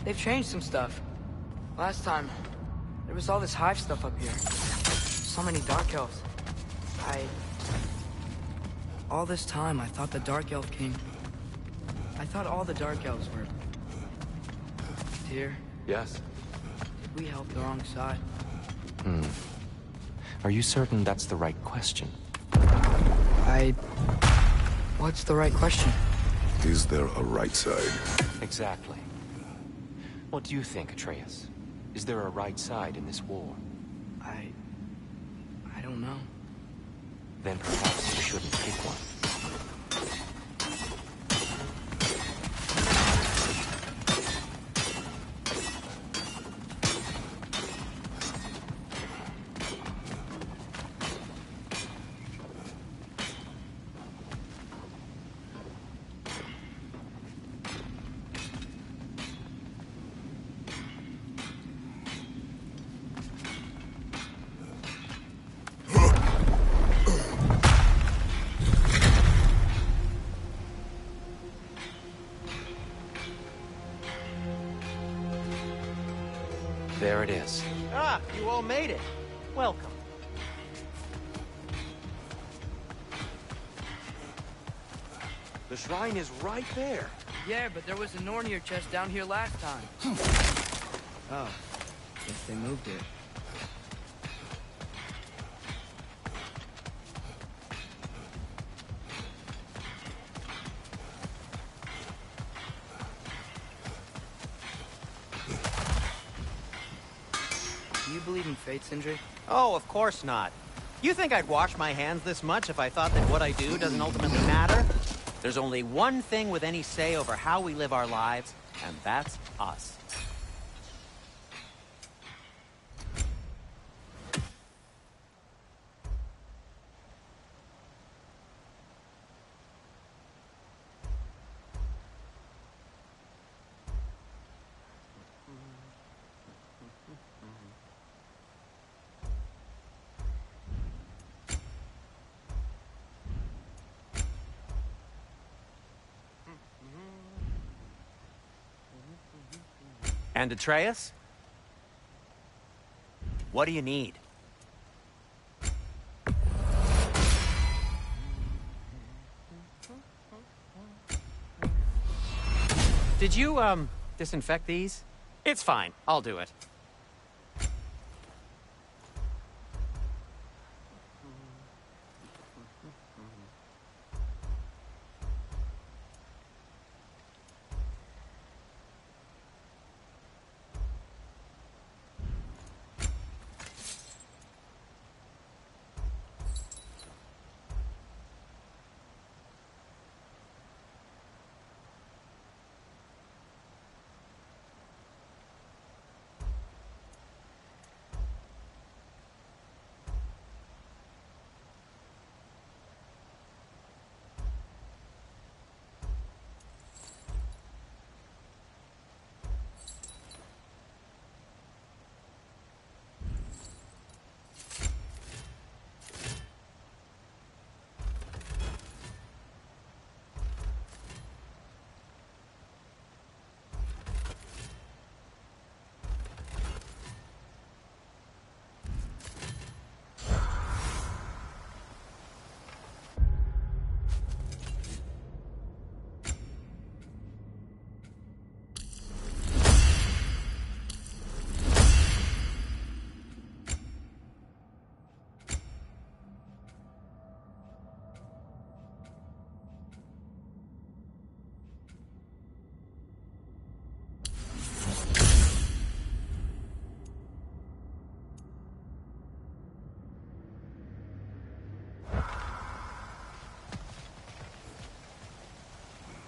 They've changed some stuff. Last time, there was all this hive stuff up here. So many Dark Elves. All this time, I thought the Dark Elf King... I thought all the Dark Elves were... Tyr, Yes? did we help the wrong side? Are you certain that's the right question? What's the right question? Is there a right side? Exactly. What do you think, Atreus? Is there a right side in this war? I don't know. Then perhaps you shouldn't pick one. There it is. Ah, you all made it. Welcome. The shrine is right there. Yeah, but there was a Nornir chest down here last time. Oh, guess they moved it. Do you believe in fate, Sindri? Oh, of course not. You think I'd wash my hands this much if I thought that what I do doesn't ultimately matter? There's only one thing with any say over how we live our lives, and that's us. And Atreus? What do you need? Did you, disinfect these? It's fine. I'll do it.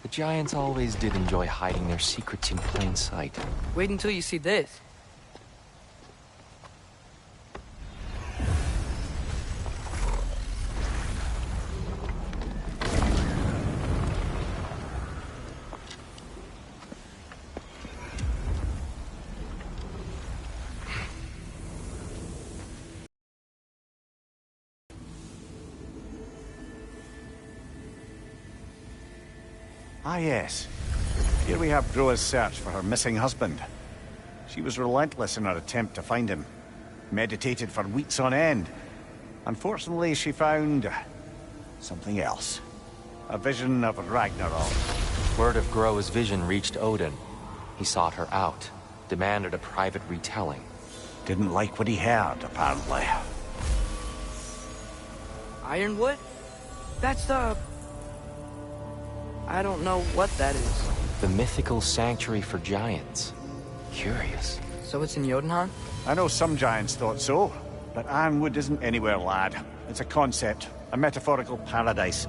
The Giants always did enjoy hiding their secrets in plain sight. Wait until you see this. Ah, yes. Here we have Groa's search for her missing husband. She was relentless in her attempt to find him. Meditated for weeks on end. Unfortunately, she found something else. A vision of Ragnarok. Word of Groa's vision reached Odin. He sought her out, demanded a private retelling. Didn't like what he heard, apparently. Ironwood? That's the... I don't know what that is. The mythical sanctuary for giants. Curious. So it's in Jotunheim? I know some giants thought so, but Ironwood isn't anywhere, lad. It's a concept, a metaphorical paradise.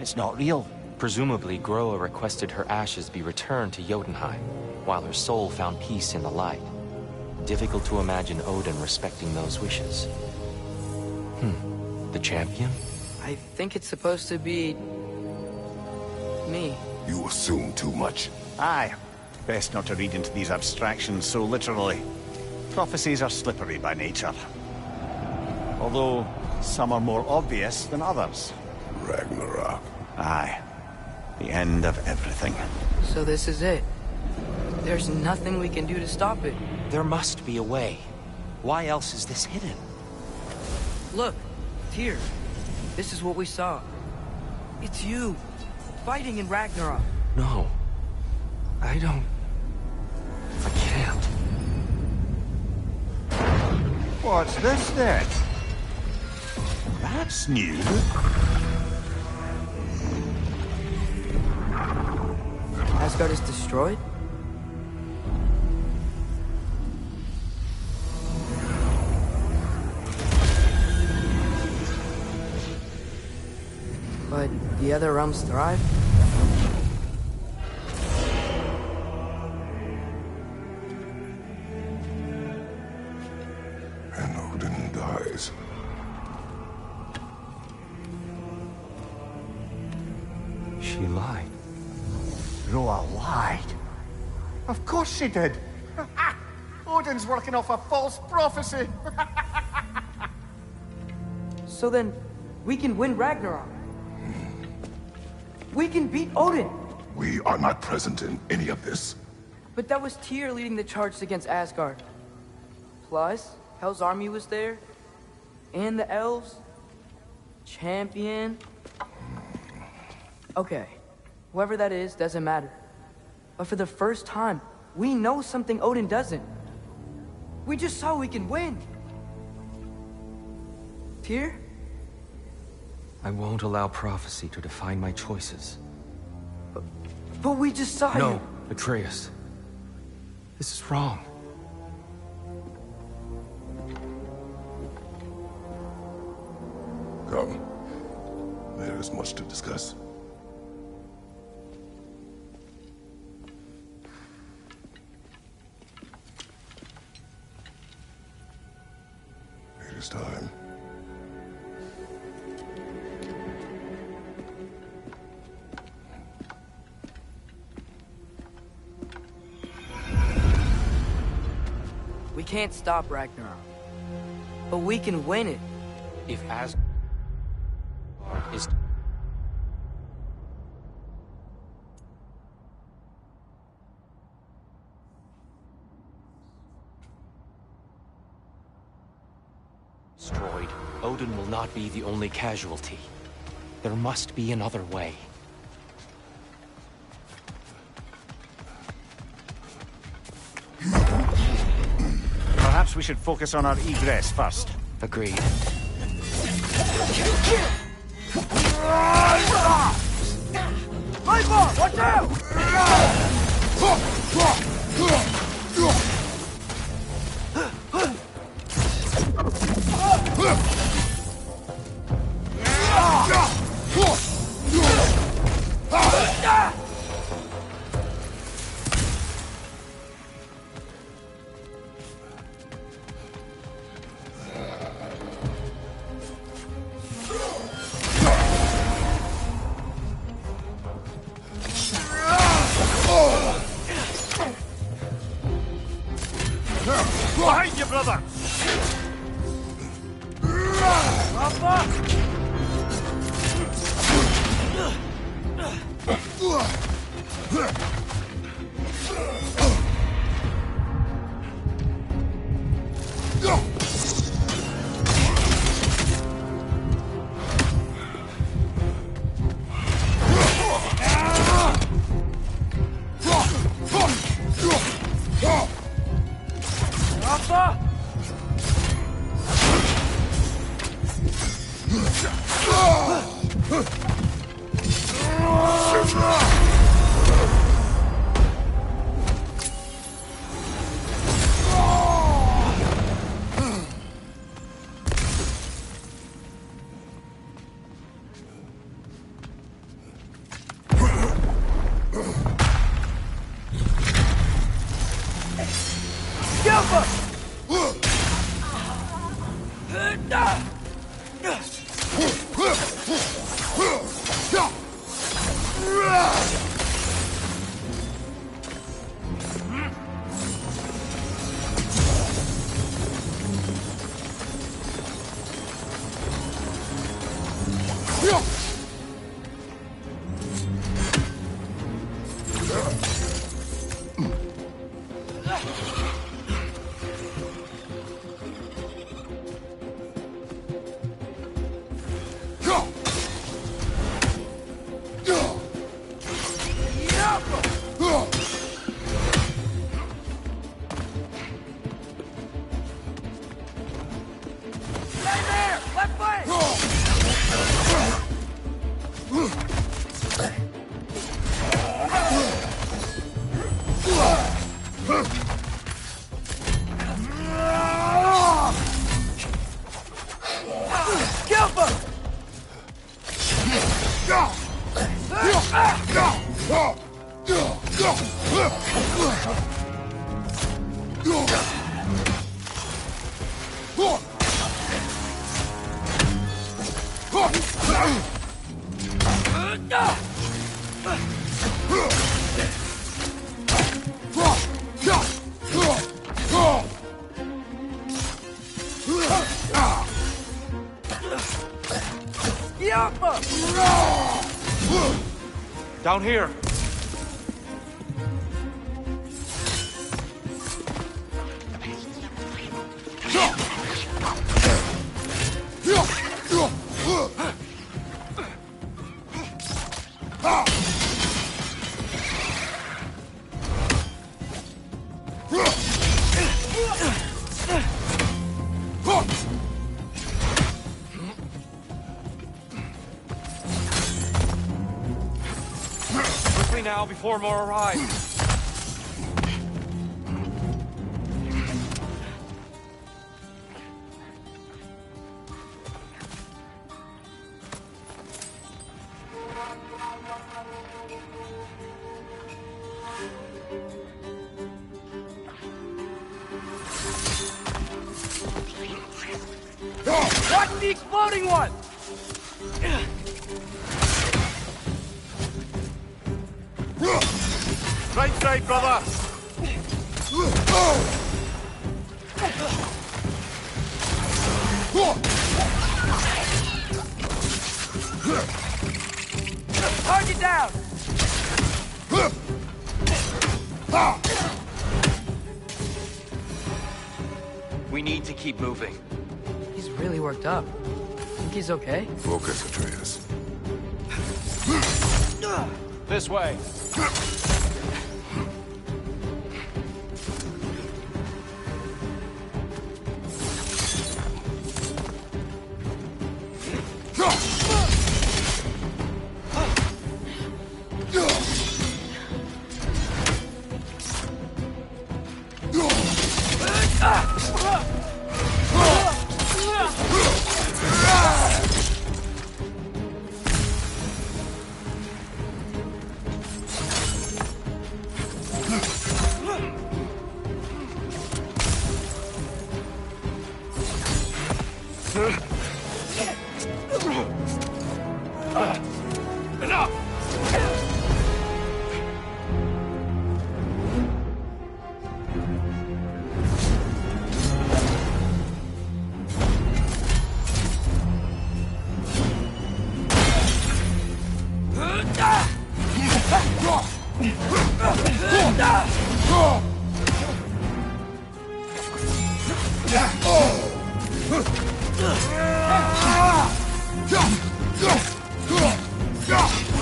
It's not real. Presumably, Groa requested her ashes be returned to Jotunheim, while her soul found peace in the light. Difficult to imagine Odin respecting those wishes. The champion? I think it's supposed to be... me. You assume too much. Aye. Best not to read into these abstractions so literally. Prophecies are slippery by nature. Although, some are more obvious than others. Ragnarok. Aye. The end of everything. So this is it. There's nothing we can do to stop it. There must be a way. Why else is this hidden? Look, Tyr. This is what we saw. It's you, fighting in Ragnarok. No. I don't... I can't. What's this then? That's new. Asgard is destroyed? But the other realms thrive? And Odin dies. She lied. Groa lied. Of course she did. Odin's working off a false prophecy. So then, we can win Ragnarok. We can beat Odin. We are not present in any of this. But that was Tyr leading the charge against Asgard. Plus, Hell's army was there. And the elves. Champion. Okay. Whoever that is, doesn't matter. But for the first time, we know something Odin doesn't. We just saw we can win. Tyr? I won't allow prophecy to define my choices. But we just saw you. No, Atreus. This is wrong. Come. There is much to discuss. It is time. We can't stop Ragnarok. But we can win it. If Asgard is... destroyed, Odin will not be the only casualty. There must be another way. Perhaps we should focus on our egress first. Agreed. Michael, watch out! Behind you, brother! Down here. quickly now before more arrive. Watch the exploding one! Right side, brother! Target down! We need to keep moving. He's really worked up. Think he's okay? Focus, Atreus. This way.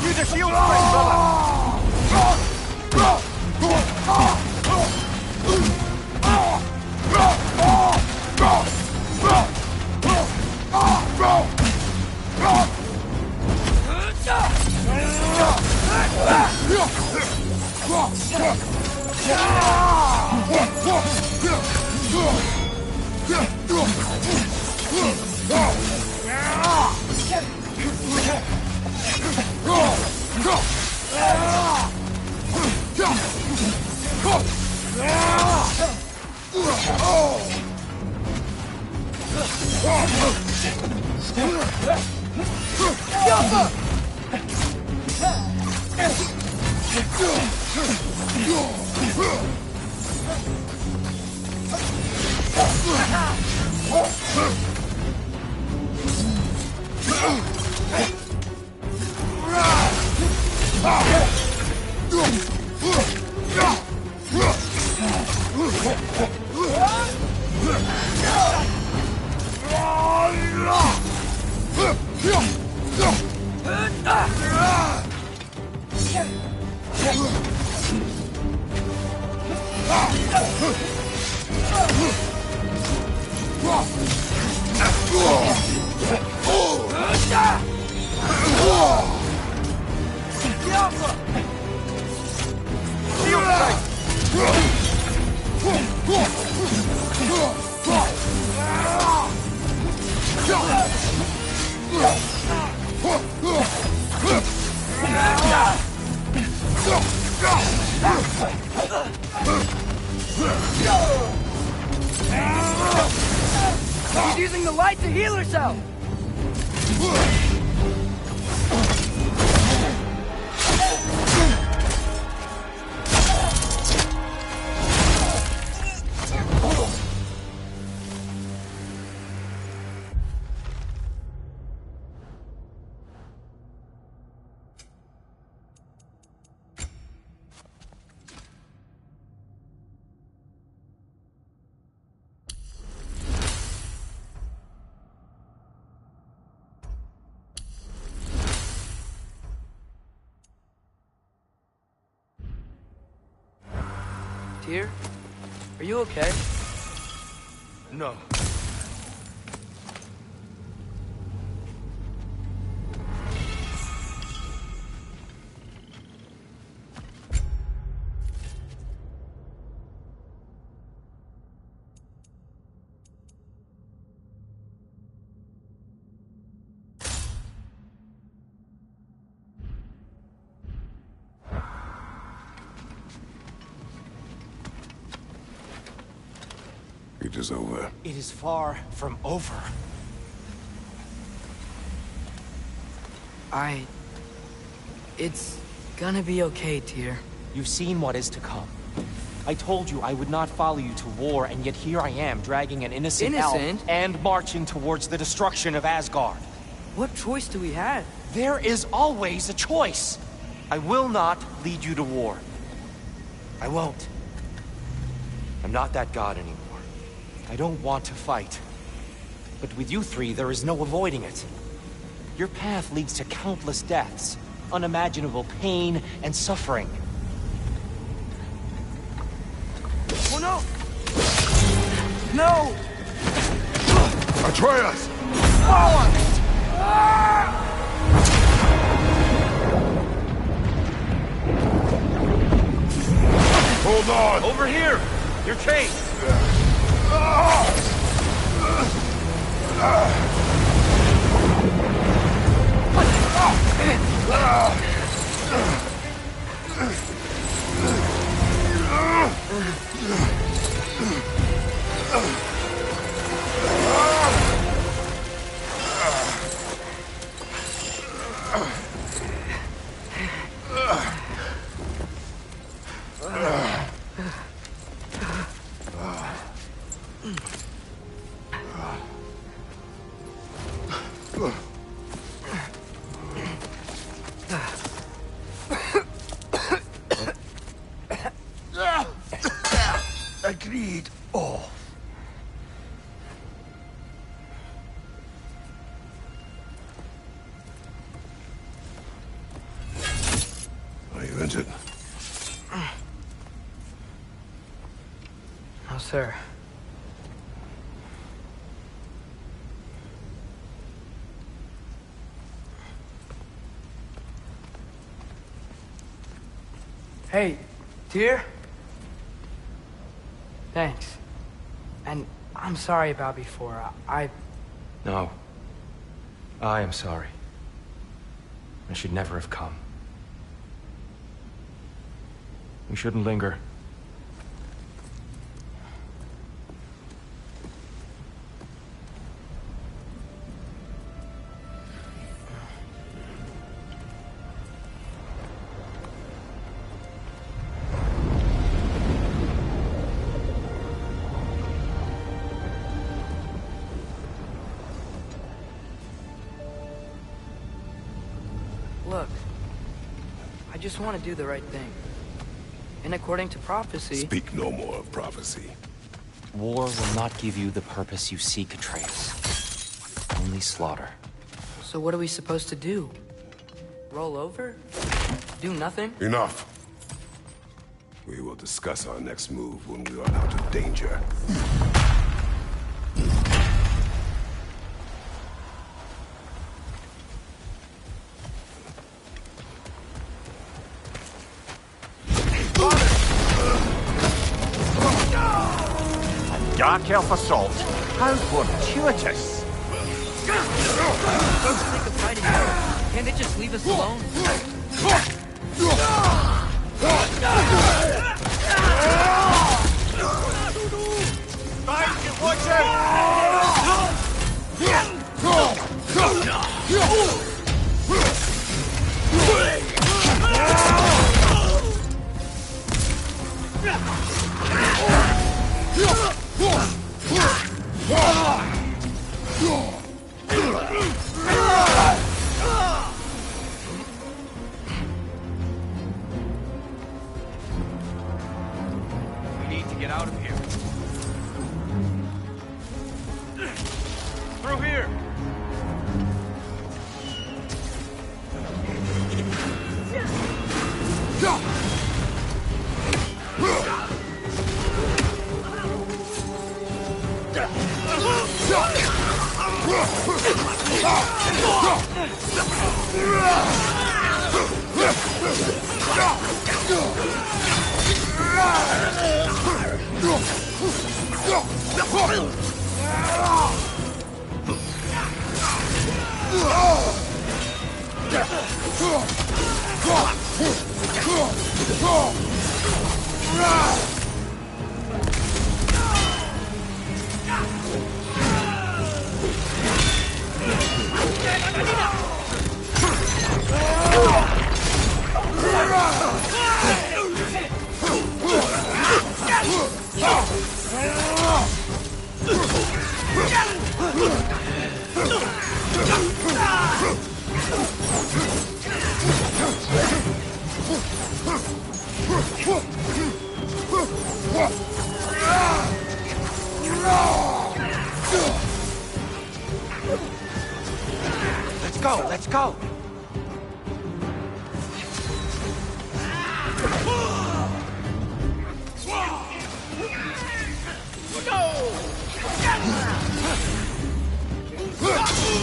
Use a shield strike, brother! She's using the light to heal herself! Tyr? Are you okay? No. conflict is over. It is far from over. It's gonna be okay, Tyr. You've seen what is to come. I told you I would not follow you to war, and yet here I am, dragging an innocent elf and marching towards the destruction of Asgard. What choice do we have? There is always a choice. I will not lead you to war. I won't. I'm not that god anymore. I don't want to fight. But with you three, there is no avoiding it. Your path leads to countless deaths, unimaginable pain and suffering. Oh no! No! Atreus! Hold on! Over here! Your case! Agreed. Oh. Are you injured? No, sir. Hey, Tyr? Thanks. And I'm sorry about before. No. I am sorry. I should never have come. We shouldn't linger. Look, I just want to do the right thing. And according to prophecy... Speak no more of prophecy. War will not give you the purpose you seek, Atreus. Only slaughter. So what are we supposed to do? Roll over? Do nothing? Enough. We will discuss our next move when we are out of danger. Dark Elf assault. How fortuitous. Sick of fighting here. Can't they just leave us alone? Watch out! We need to get out of here. Through here! Let's go, let's go!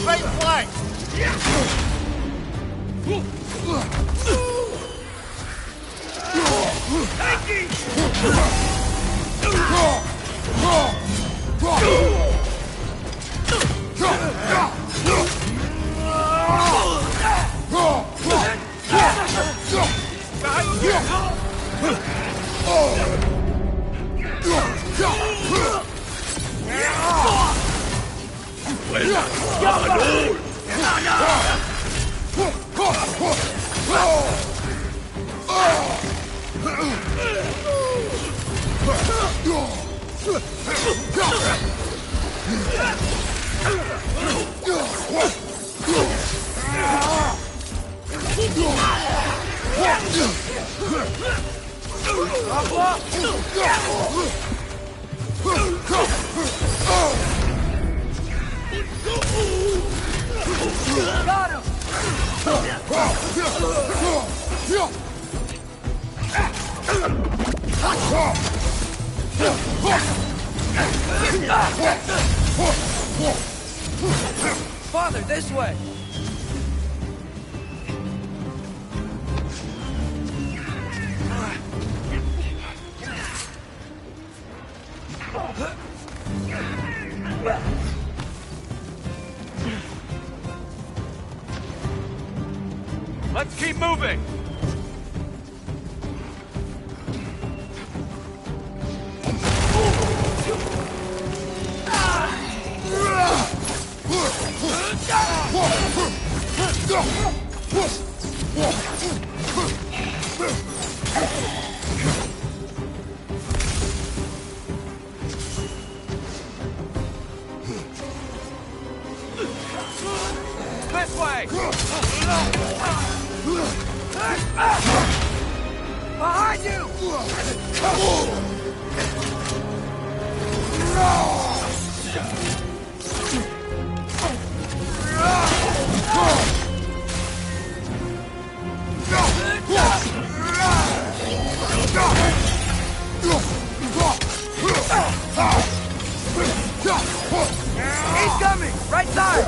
Right flank! Got him! Father, this way! Let's keep moving! This way! Behind you! He's coming! Right side!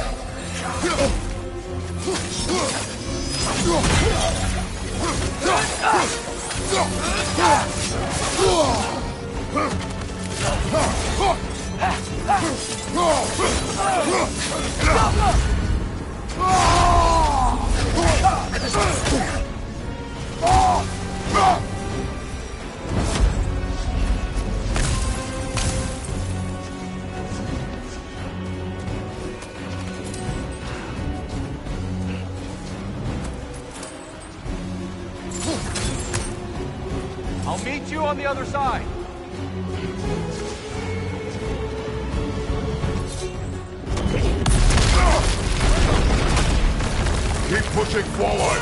I'll meet you on the other side! Keep pushing forward!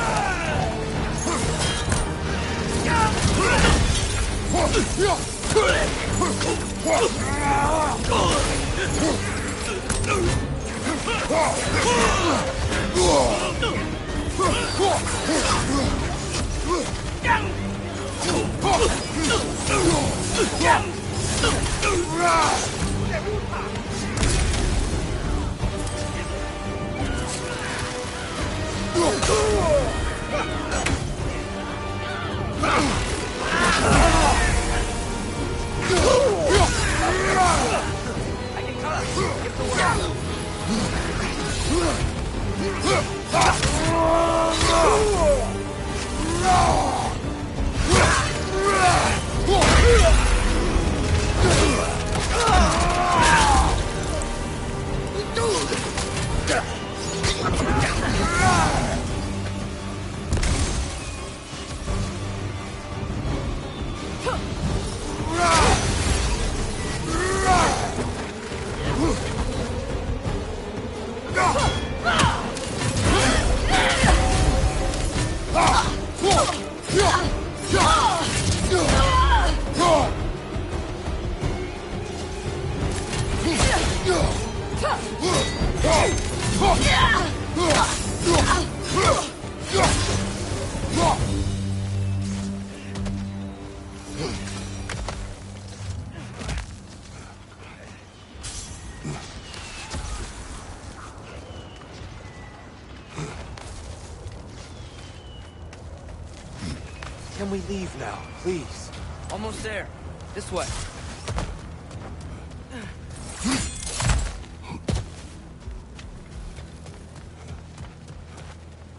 Can we leave now, please? Almost there. This way.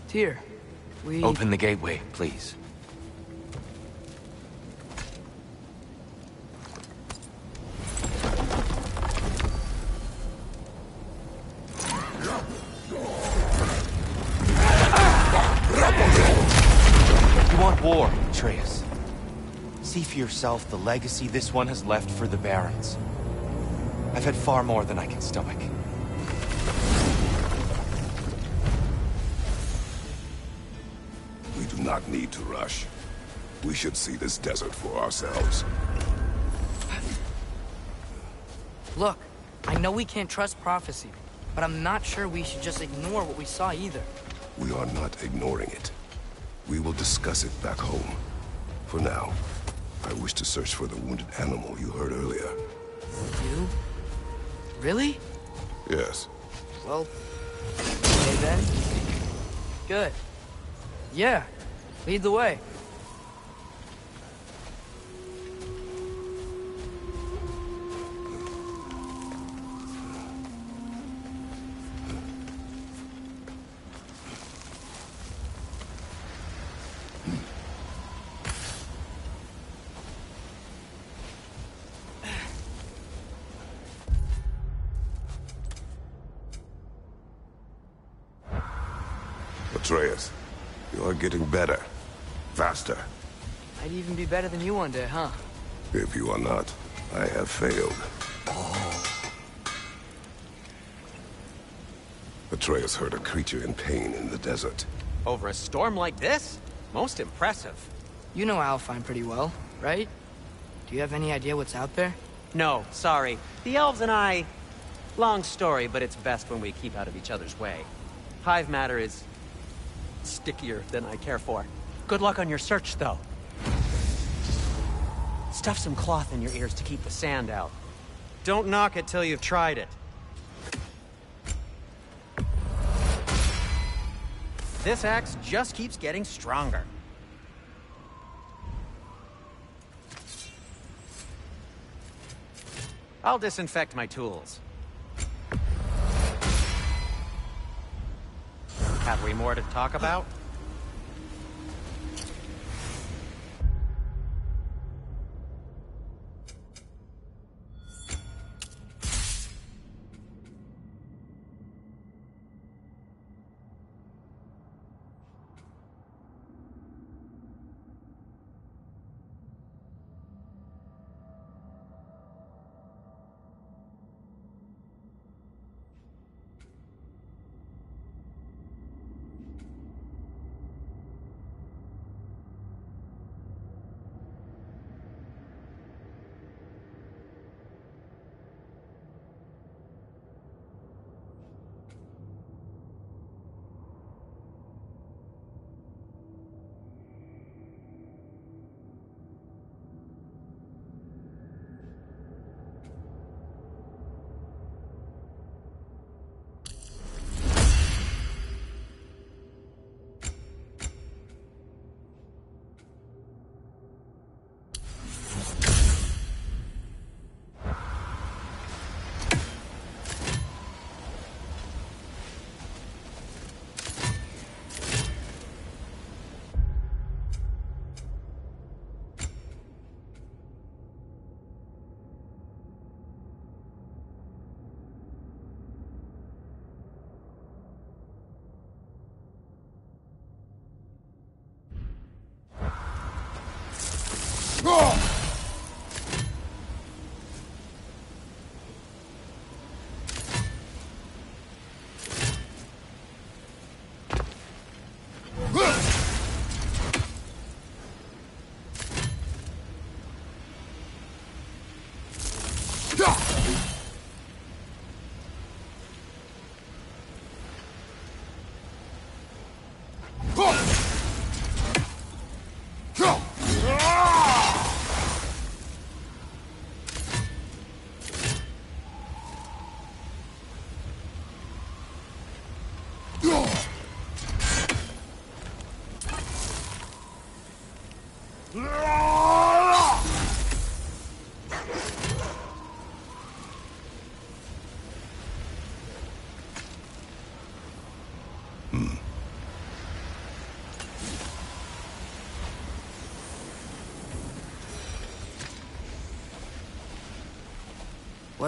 Tyr, we... Open the gateway, please. You want war, Atreus. See for yourself the legacy this one has left for the Barons. I've had far more than I can stomach. We do not need to rush. We should see this desert for ourselves. Look, I know we can't trust prophecy, but I'm not sure we should just ignore what we saw either. We are not ignoring it. We will discuss it back home. For now, I wish to search for the wounded animal you heard earlier. You? Really? Yes. Well, okay then. Good. Yeah, lead the way. Atreus, you are getting better. Faster. I'd even be better than you one day, huh? If you are not, I have failed. Atreus heard a creature in pain in the desert. Over a storm like this? Most impressive. You know Alfheim pretty well, right? Do you have any idea what's out there? No, sorry. The elves and I... Long story, but it's best when we keep out of each other's way. Hive matter is... stickier than I care for. Good luck on your search, though. Stuff some cloth in your ears to keep the sand out. Don't knock it till you've tried it. This axe just keeps getting stronger. I'll disinfect my tools. Have we more to talk about? What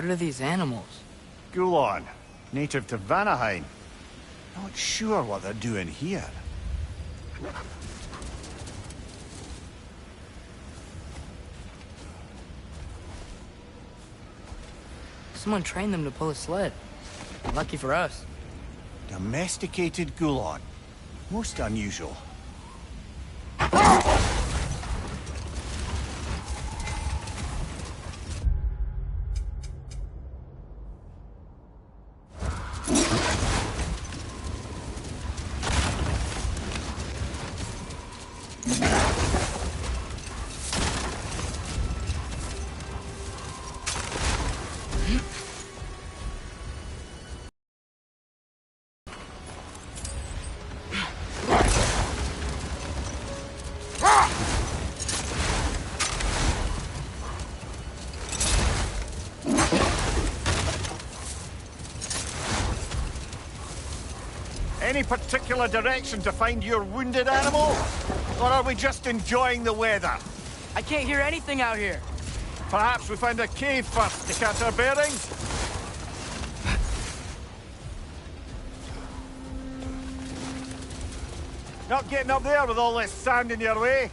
are these animals? Gulon, native to Vanaheim. Not sure what they're doing here. Someone trained them to pull a sled. Lucky for us. Domesticated Gulon. Most unusual. Any particular direction to find your wounded animal? Or are we just enjoying the weather? I can't hear anything out here. Perhaps we find a cave first to catch our bearings? Not getting up there with all this sand in your way.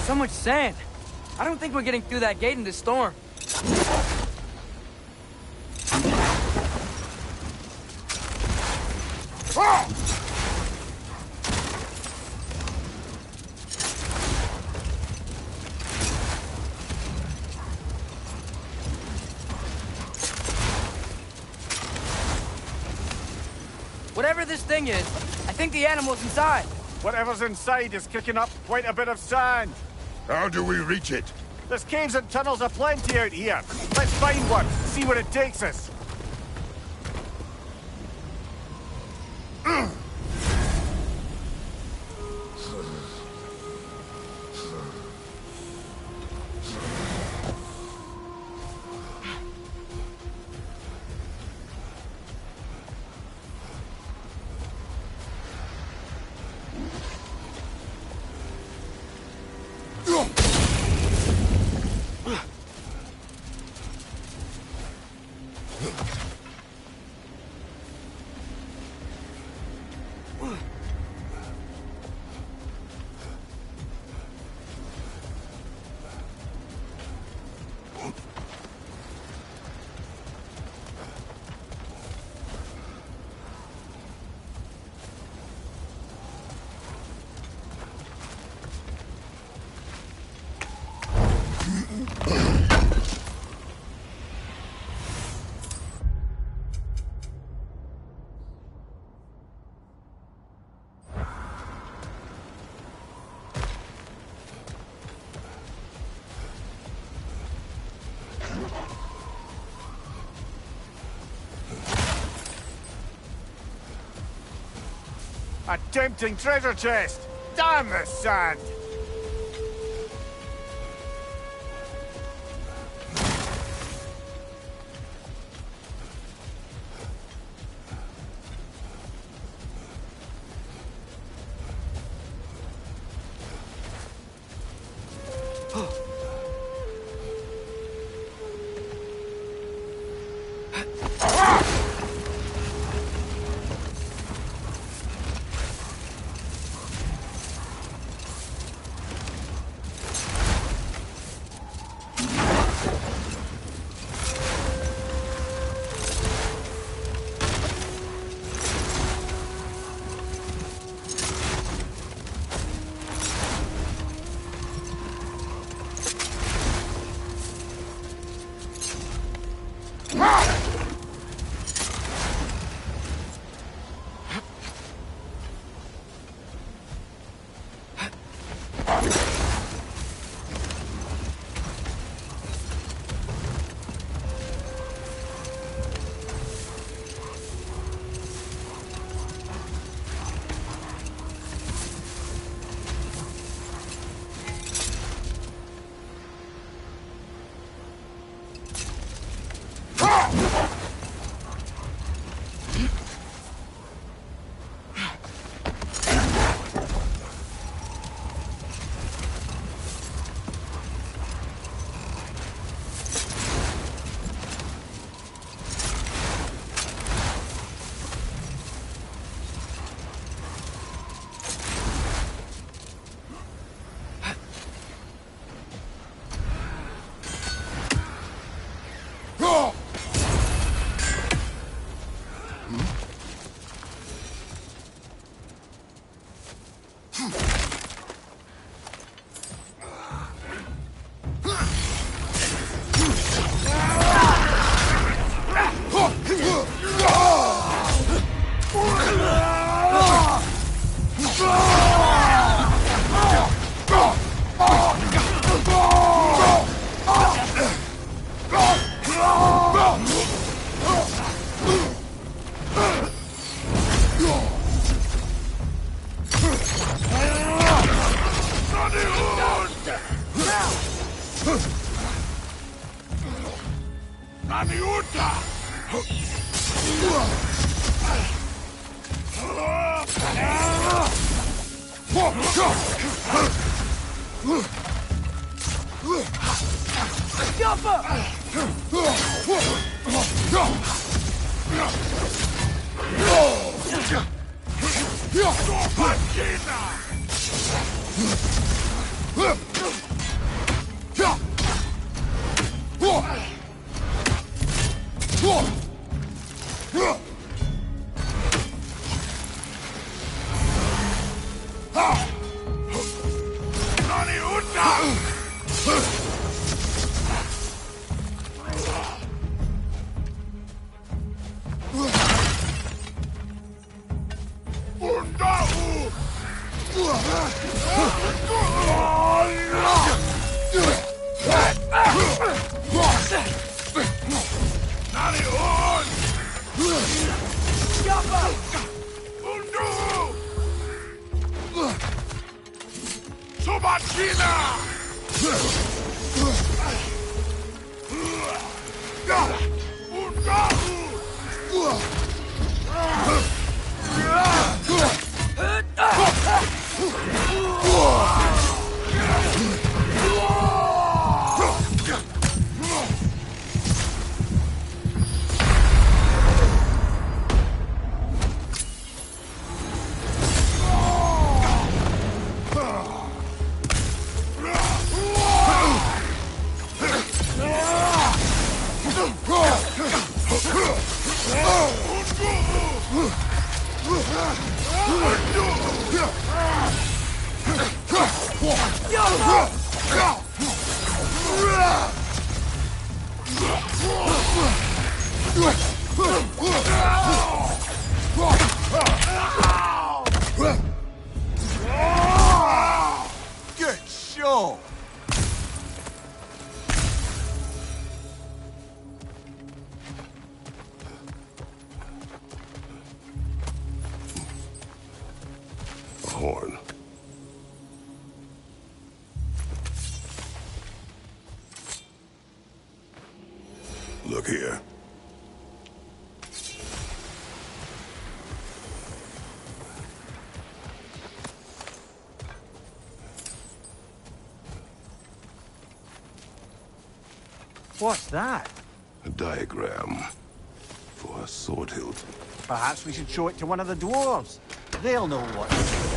So much sand. I don't think we're getting through that gate in this storm. Whatever this thing is, I think the animal's inside. Whatever's inside is kicking up quite a bit of sand. How do we reach it? There's caves and tunnels aplenty out here. Let's find one, see where it takes us. A tempting treasure chest! Damn the sand! Good show! A horn. Look here. What's that? A diagram for a sword hilt. Perhaps we should show it to one of the dwarves. They'll know what to do.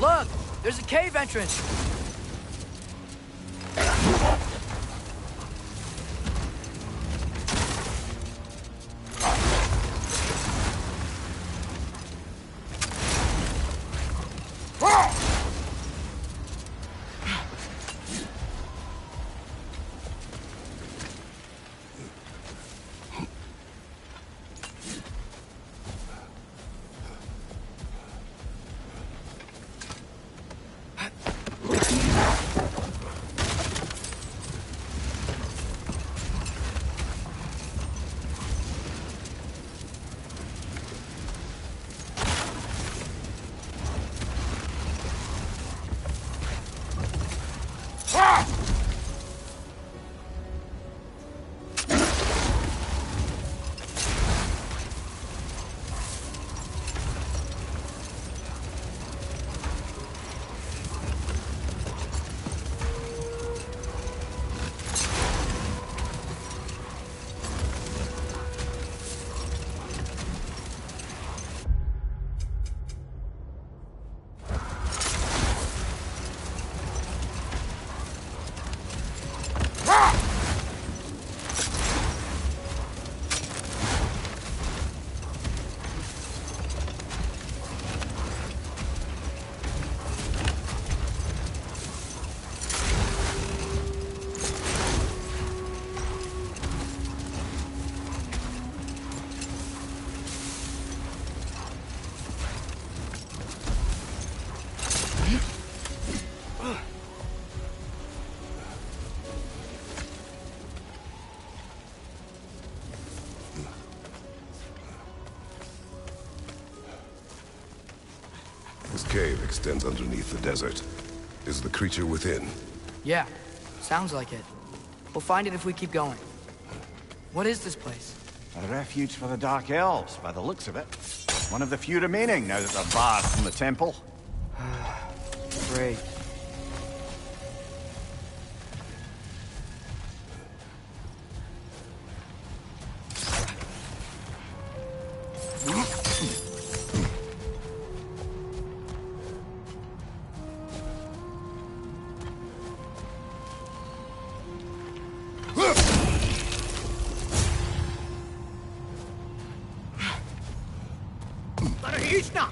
Look! There's a cave entrance! This cave extends underneath the desert. Is the creature within? Yeah, sounds like it. We'll find it if we keep going. What is this place? A refuge for the Dark Elves, by the looks of it. One of the few remaining now that they're barred from the temple. Great. No!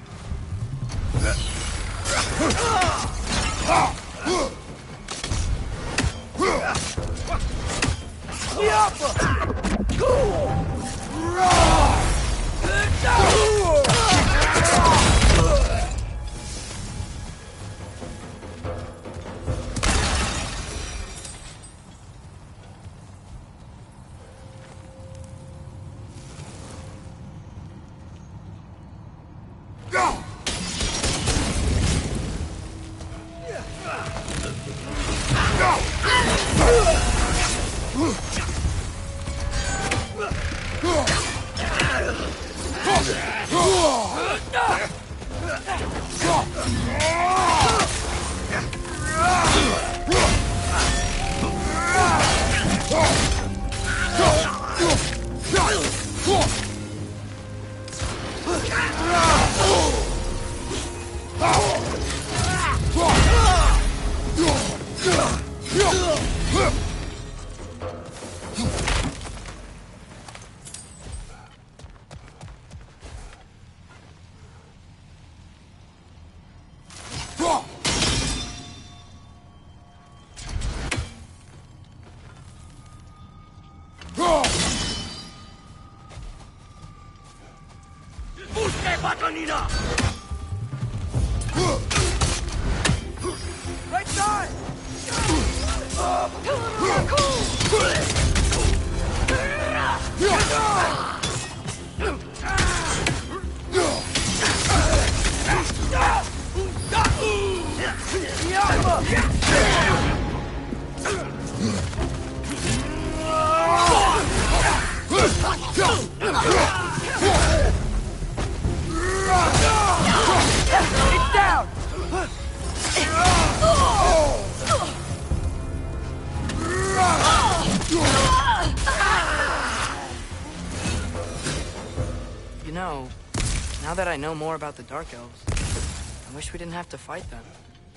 Right side! It's down! You know, now that I know more about the Dark Elves, I wish we didn't have to fight them.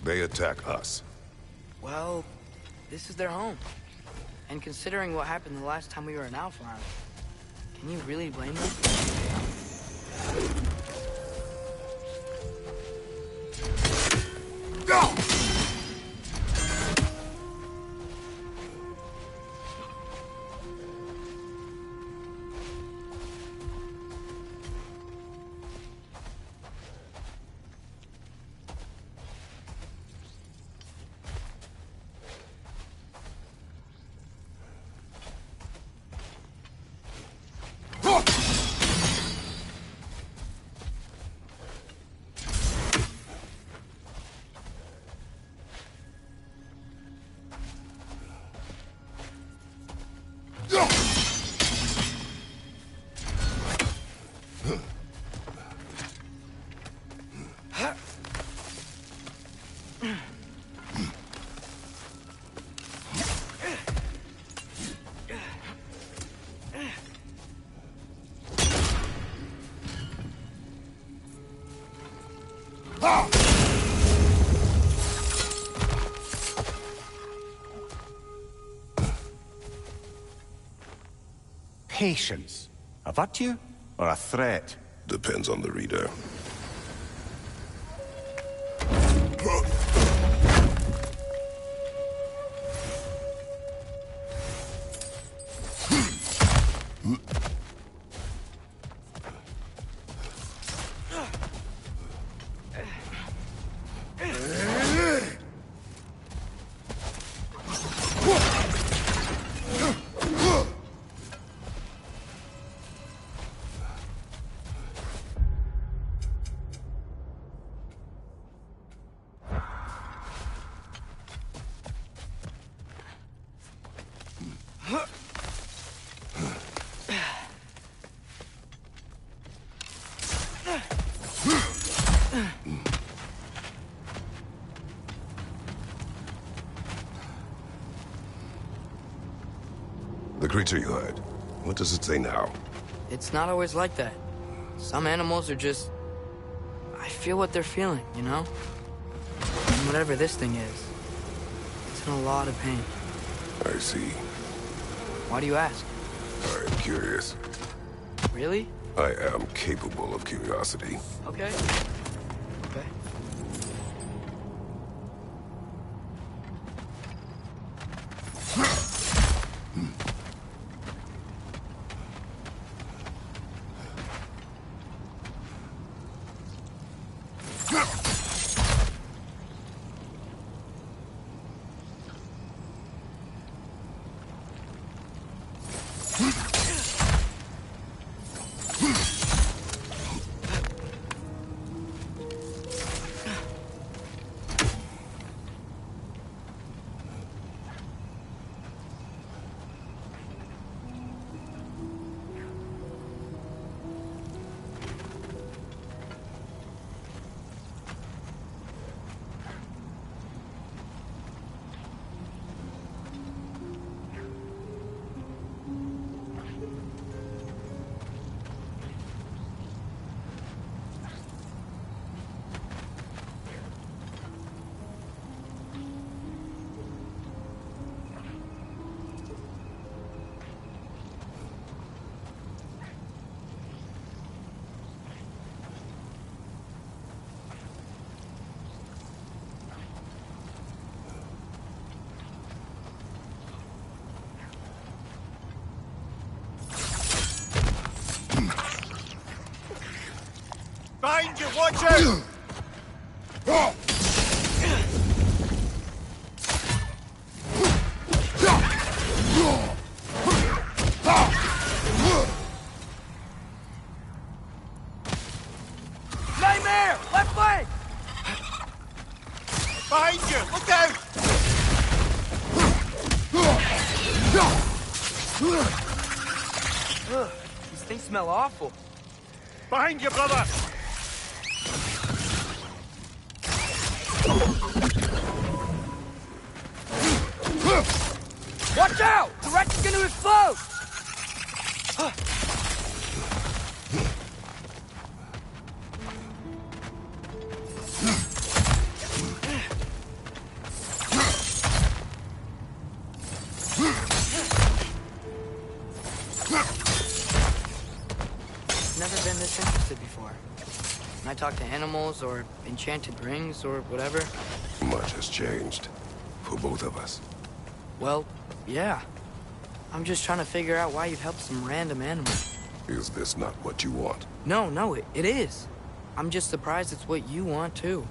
They attack us. Well, this is their home. And considering what happened the last time we were in Alpharm, can you really blame them? Go! Patience. A virtue or a threat? Depends on the reader. The creature you heard, what does it say now? It's not always like that. Some animals are just... I feel what they're feeling, you know? And whatever this thing is, it's in a lot of pain. I see. Why do you ask? I am curious. Really? I am capable of curiosity. Okay. Okay. watch out! Nightmare! Left flank! Behind you! Look out! Ugh, these things smell awful. Behind you, brother! Watch out! The wreck's gonna explode! Never been this interested before. When I talk to animals or enchanted rings or whatever, Much has changed. For both of us. well, yeah. I'm just trying to figure out why you'd help some random animal. Is this not what you want? No, it is. I'm just surprised it's what you want, too.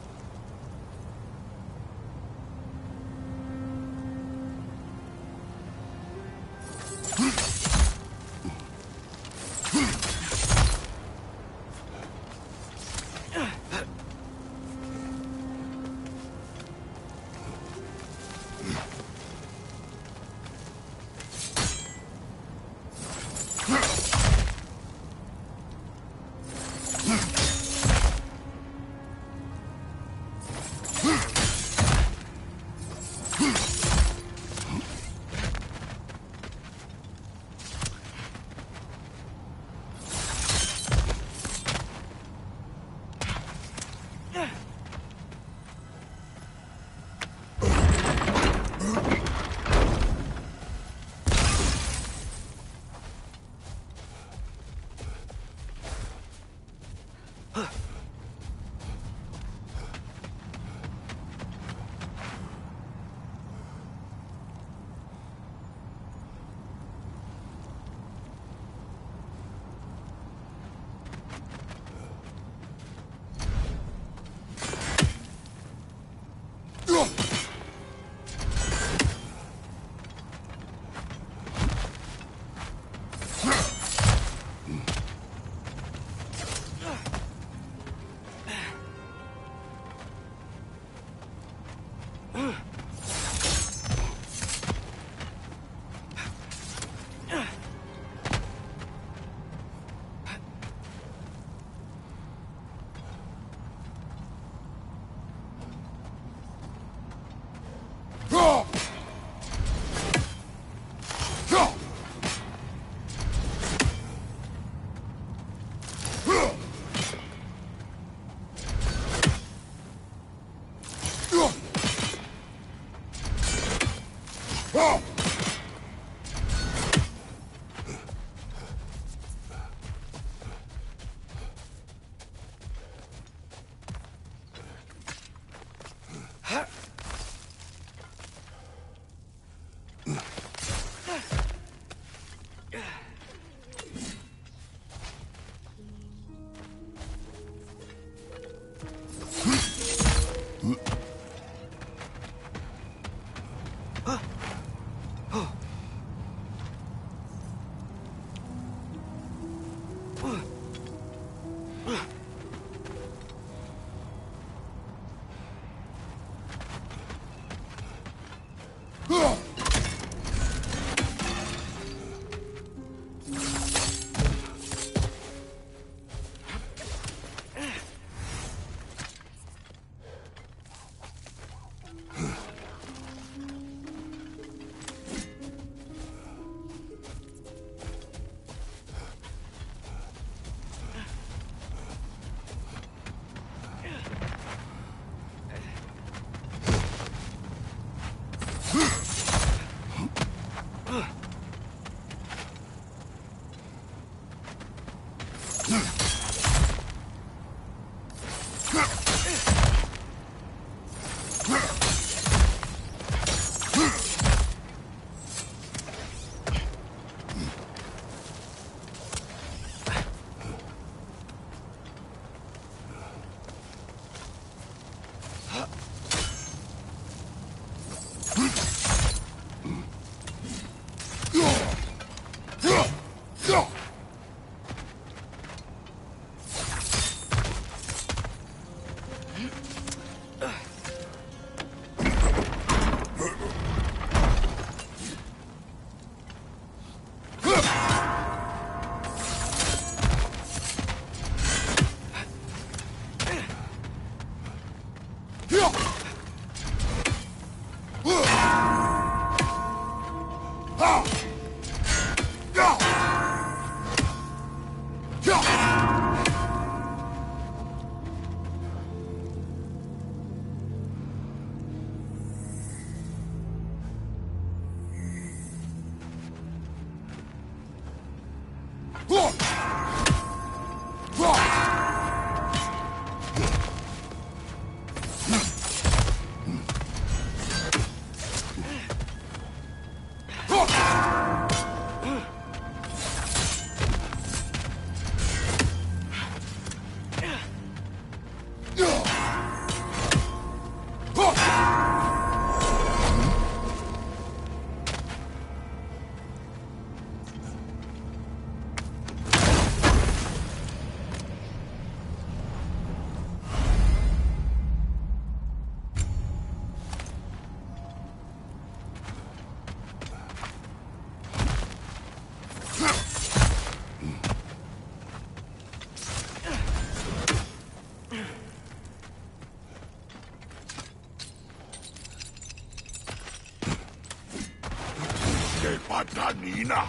Patanina!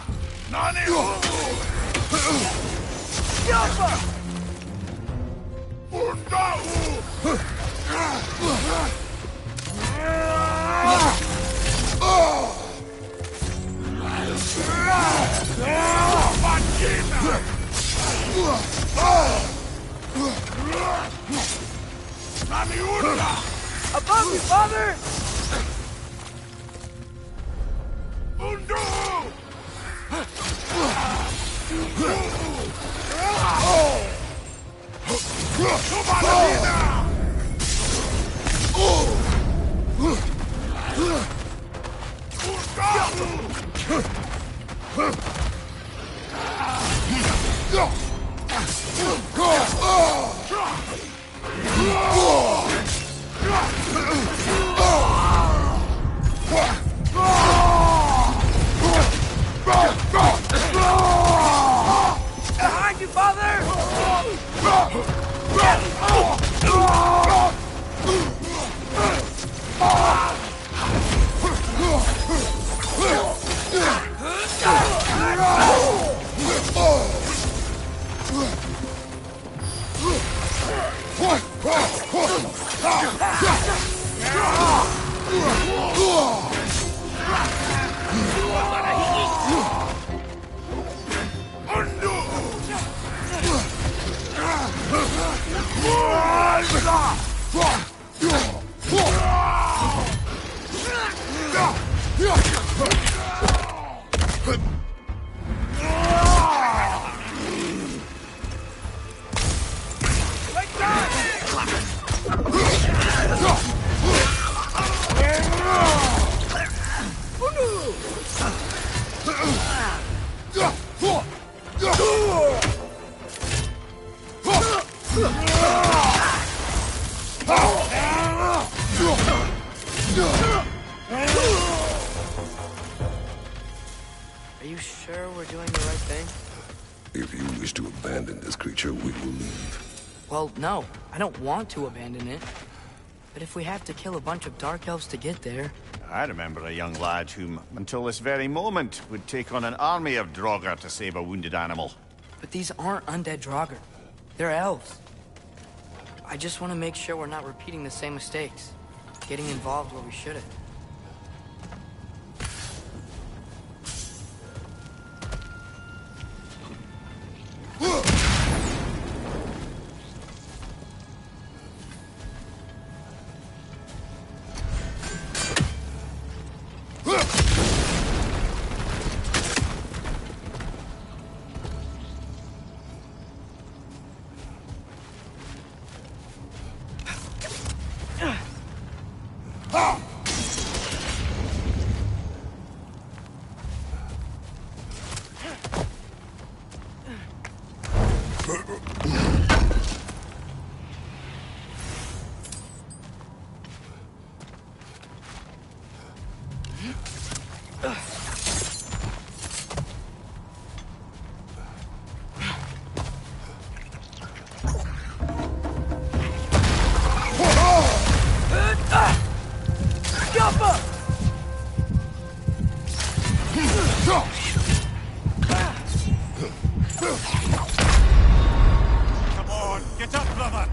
Nani! Yappa! Above you, father! Behind you, father! Are you sure we're doing the right thing? If you wish to abandon this creature, we will leave. Well, no. I don't want to abandon it. But if we have to kill a bunch of Dark Elves to get there... I remember a young lad whom, until this very moment, would take on an army of Draugr to save a wounded animal. But these aren't undead Draugr. They're elves. I just want to make sure we're not repeating the same mistakes. Getting involved where we shouldn't. Come on, get up, brother!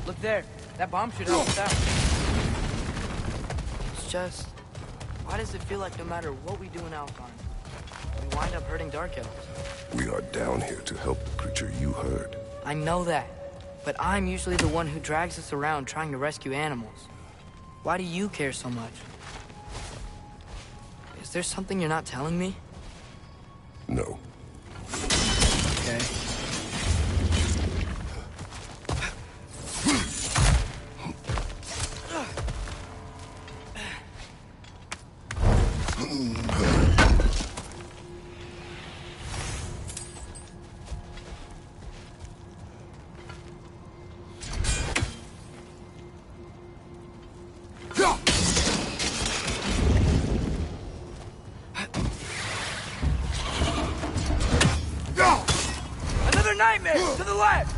Look there. That bomb should help us out. It's just... why does it feel like no matter what we do in Alpine, we wind up hurting Dark Elves? We are down here to help the creature you heard. I know that. But I'm usually the one who drags us around trying to rescue animals. Why do you care so much? Is there something you're not telling me? No. Okay. Nightmare! To the left!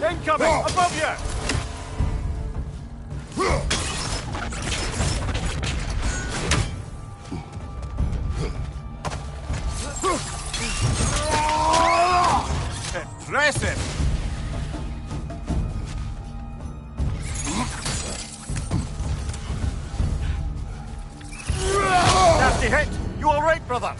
Incoming! Above you! Impressive! Nasty hit! You all right, brother?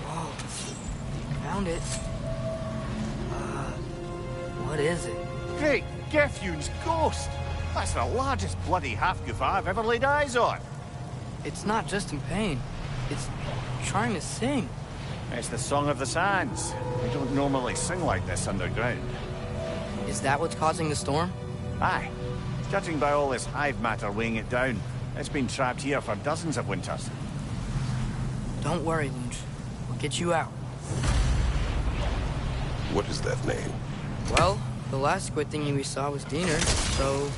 Whoa. Found it. What is it? Great Gefyun's ghost! That's the largest bloody half-goof I've ever laid eyes on. It's not just in pain. It's trying to sing. It's the Song of the Sands. They don't normally sing like this underground. Is that what's causing the storm? Aye. Judging by all this hive matter weighing it down, it's been trapped here for dozens of winters. Don't worry, Lunch. We'll get you out. What is that name? Well, the last squid thingy we saw was Diener, so...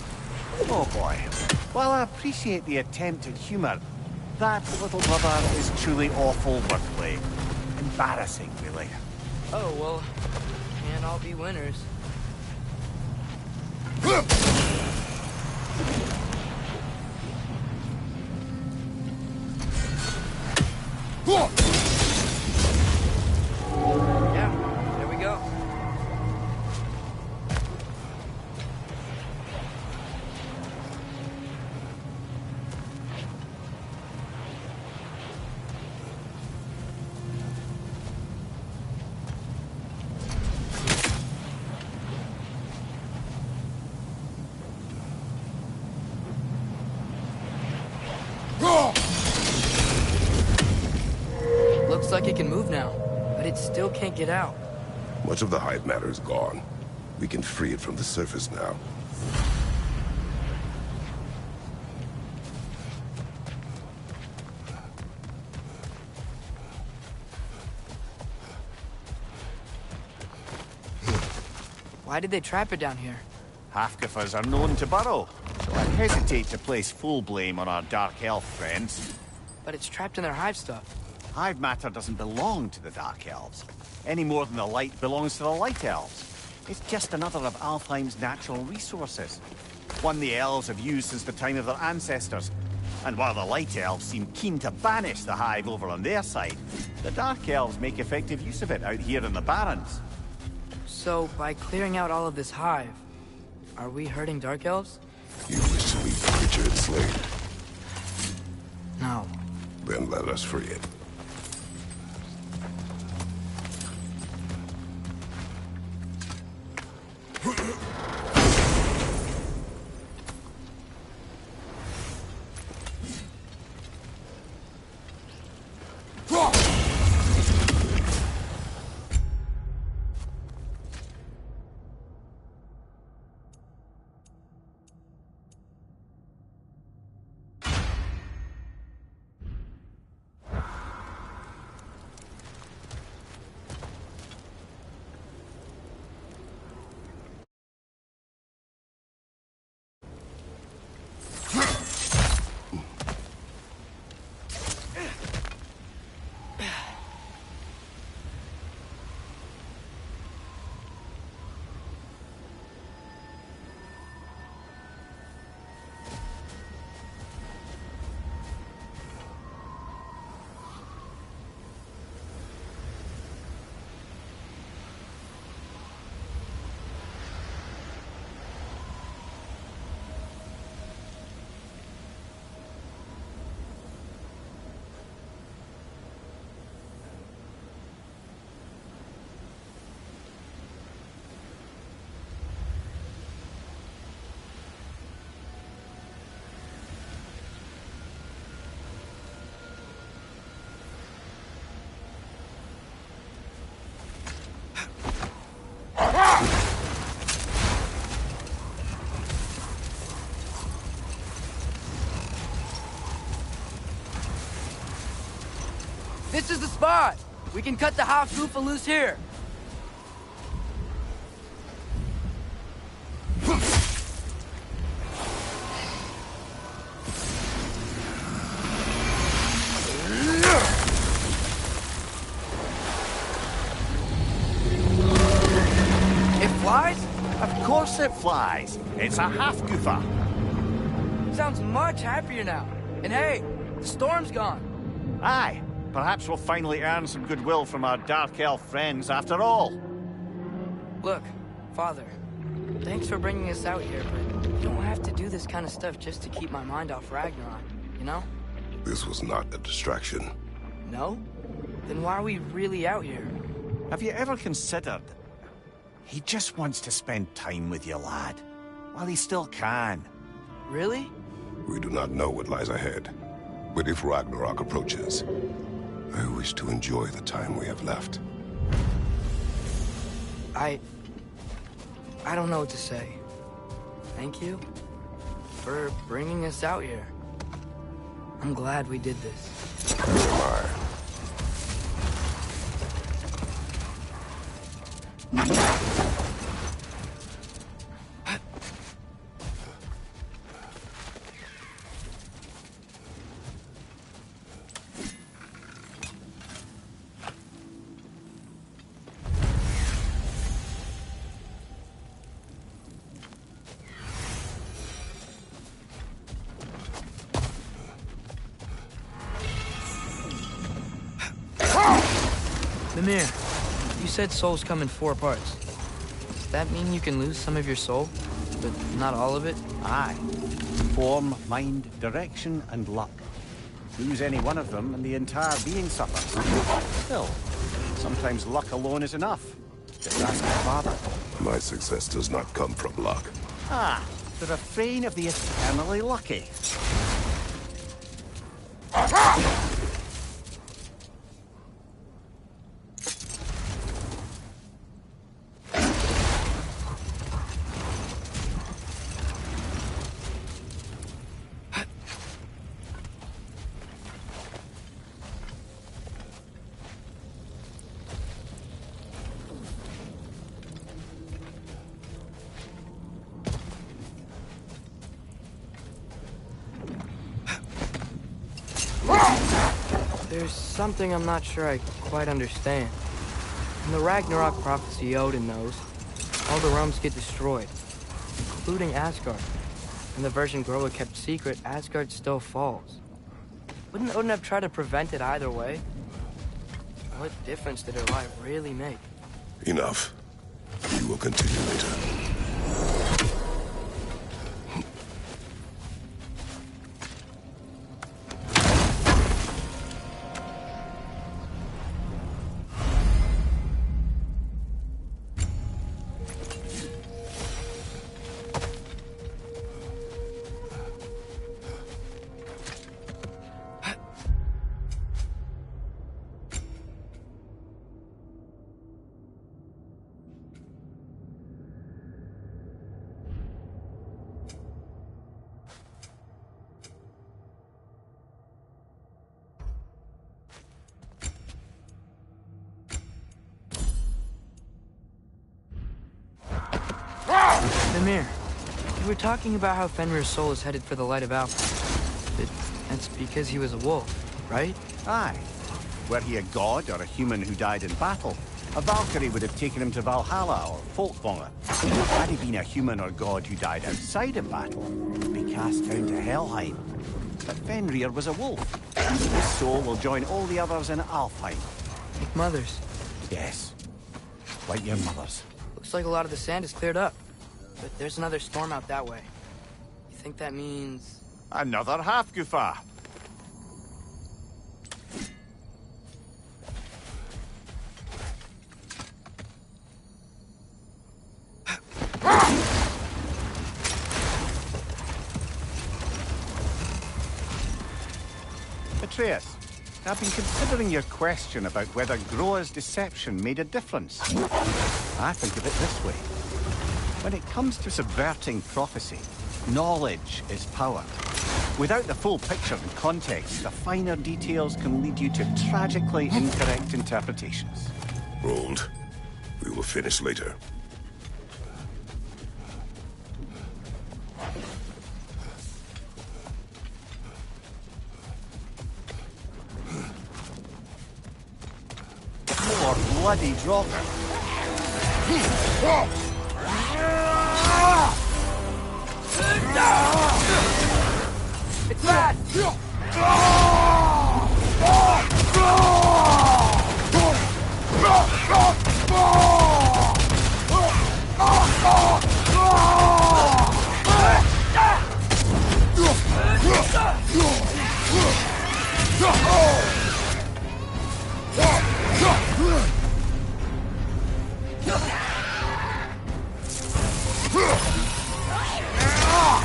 Oh boy. While I appreciate the attempt at humor, that little brother is truly awful wordplay. Embarrassing, really. Oh, well, can't all be winners. Yeah, there we go. Looks like it can move now, but it still can't get out. Much of the hive matter is gone. We can free it from the surface now. Why did they trap it down here? Half-goofers are known to burrow, so I hesitate to place full blame on our Dark Elf friends. But it's trapped in their hive stuff. Hive matter doesn't belong to the Dark Elves, any more than the light belongs to the Light Elves. It's just another of Alfheim's natural resources. One the elves have used since the time of their ancestors. And while the Light Elves seem keen to banish the hive over on their side, the Dark Elves make effective use of it out here in the Barrens. So, by clearing out all of this hive, are we hurting Dark Elves? You wish to meet the creature enslaved? No. Then let us free it. This is the spot! We can cut the half-goof loose here! It flies? Of course it flies. It's a half-goofer. Sounds much happier now. And hey, the storm's gone. Aye. Perhaps we'll finally earn some goodwill from our Dark Elf friends after all. Look, Father, thanks for bringing us out here, but you don't have to do this kind of stuff just to keep my mind off Ragnarok, you know? This was not a distraction. No? Then why are we really out here? Have you ever considered... He just wants to spend time with you, lad. While he still can. Really? We do not know what lies ahead. But if Ragnarok approaches, I wish to enjoy the time we have left. I don't know what to say. Thank you for bringing us out here. I'm glad we did this. So am I. Mimir, you said souls come in 4 parts. Does that mean you can lose some of your soul, but not all of it? Aye. Form, mind, direction, and luck. Lose any one of them and the entire being suffers. Still, sometimes luck alone is enough. Just ask your father. My success does not come from luck. Ah, the refrain of the eternally lucky. There's something I'm not sure I quite understand. In the Ragnarok prophecy Odin knows, all the realms get destroyed, including Asgard. In the version Groa kept secret, Asgard still falls. Wouldn't Odin have tried to prevent it either way? What difference did her life really make? Enough. We will continue later. Mimir, you were talking about how Fenrir's soul is headed for the Light of Alpha. But that's because he was a wolf, right? Aye. Were he a god or a human who died in battle, a Valkyrie would have taken him to Valhalla or Folkvangr. Had he been a human or god who died outside of battle, he'd be cast down to Helheim. But Fenrir was a wolf. His soul will join all the others in Alfheim. Like mothers. Yes. Like your mother's. Looks like a lot of the sand is cleared up. But there's another storm out that way. You think that means... Another half-Gufa. Atreus, I've been considering your question about whether Groa's deception made a difference. I think of it this way. When it comes to subverting prophecy, knowledge is power. Without the full picture and context, the finer details can lead you to tragically incorrect interpretations. Rolled. We will finish later. More bloody dropper. It's bad!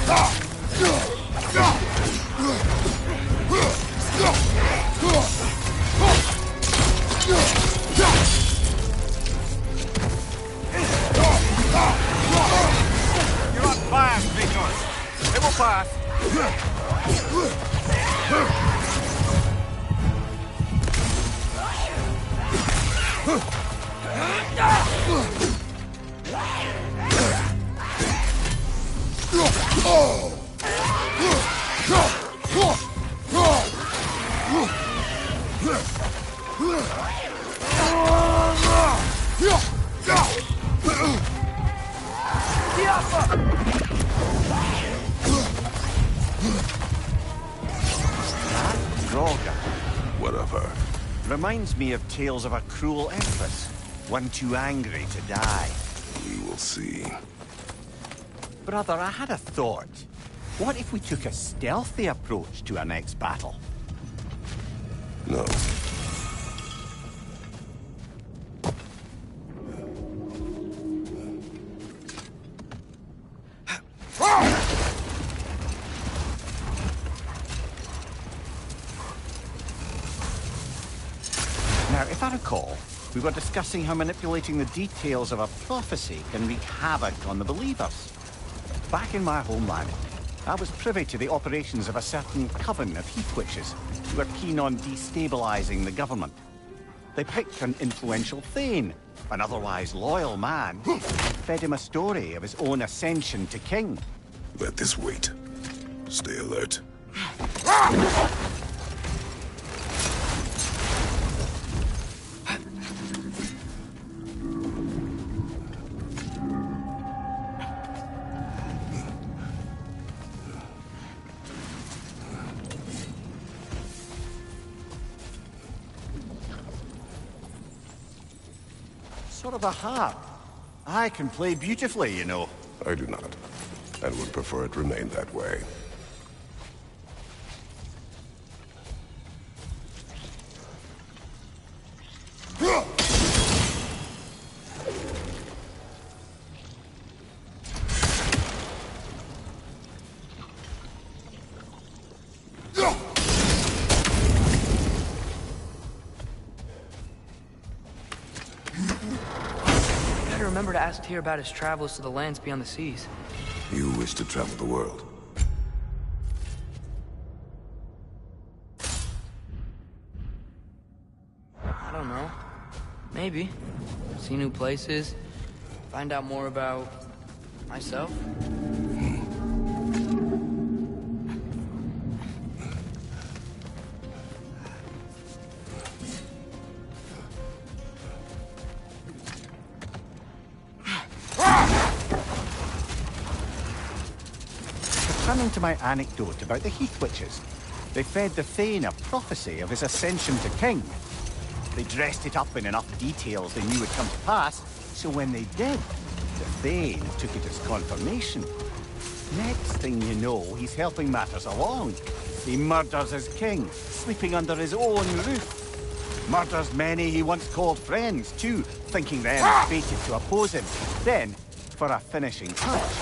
You're on fire, Victor. It will pass. What of her? Reminds me of tales of a cruel empress, one too angry to die. We will see. Brother, I had a thought. What if we took a stealthy approach to our next battle? No. Now, if I recall, we were discussing how manipulating the details of a prophecy can wreak havoc on the believers. Back in my homeland, I was privy to the operations of a certain coven of heath witches who were keen on destabilizing the government. They picked an influential Thane, an otherwise loyal man, and fed him a story of his own ascension to king. Let this wait. Stay alert. Sort of a harp. I can play beautifully, you know. I do not, and would prefer it remain that way. Remember to ask Tyr about his travels to the lands beyond the seas. You wish to travel the world. I don't know. Maybe. See new places. Find out more about myself. Returning to my anecdote about the heath witches, they fed the Thane a prophecy of his ascension to king. They dressed it up in enough details they knew would come to pass, so when they did, the Thane took it as confirmation. Next thing you know, he's helping matters along. He murders his king, sleeping under his own roof. Murders many he once called friends, too, thinking them fated to oppose him. Then, for a finishing touch,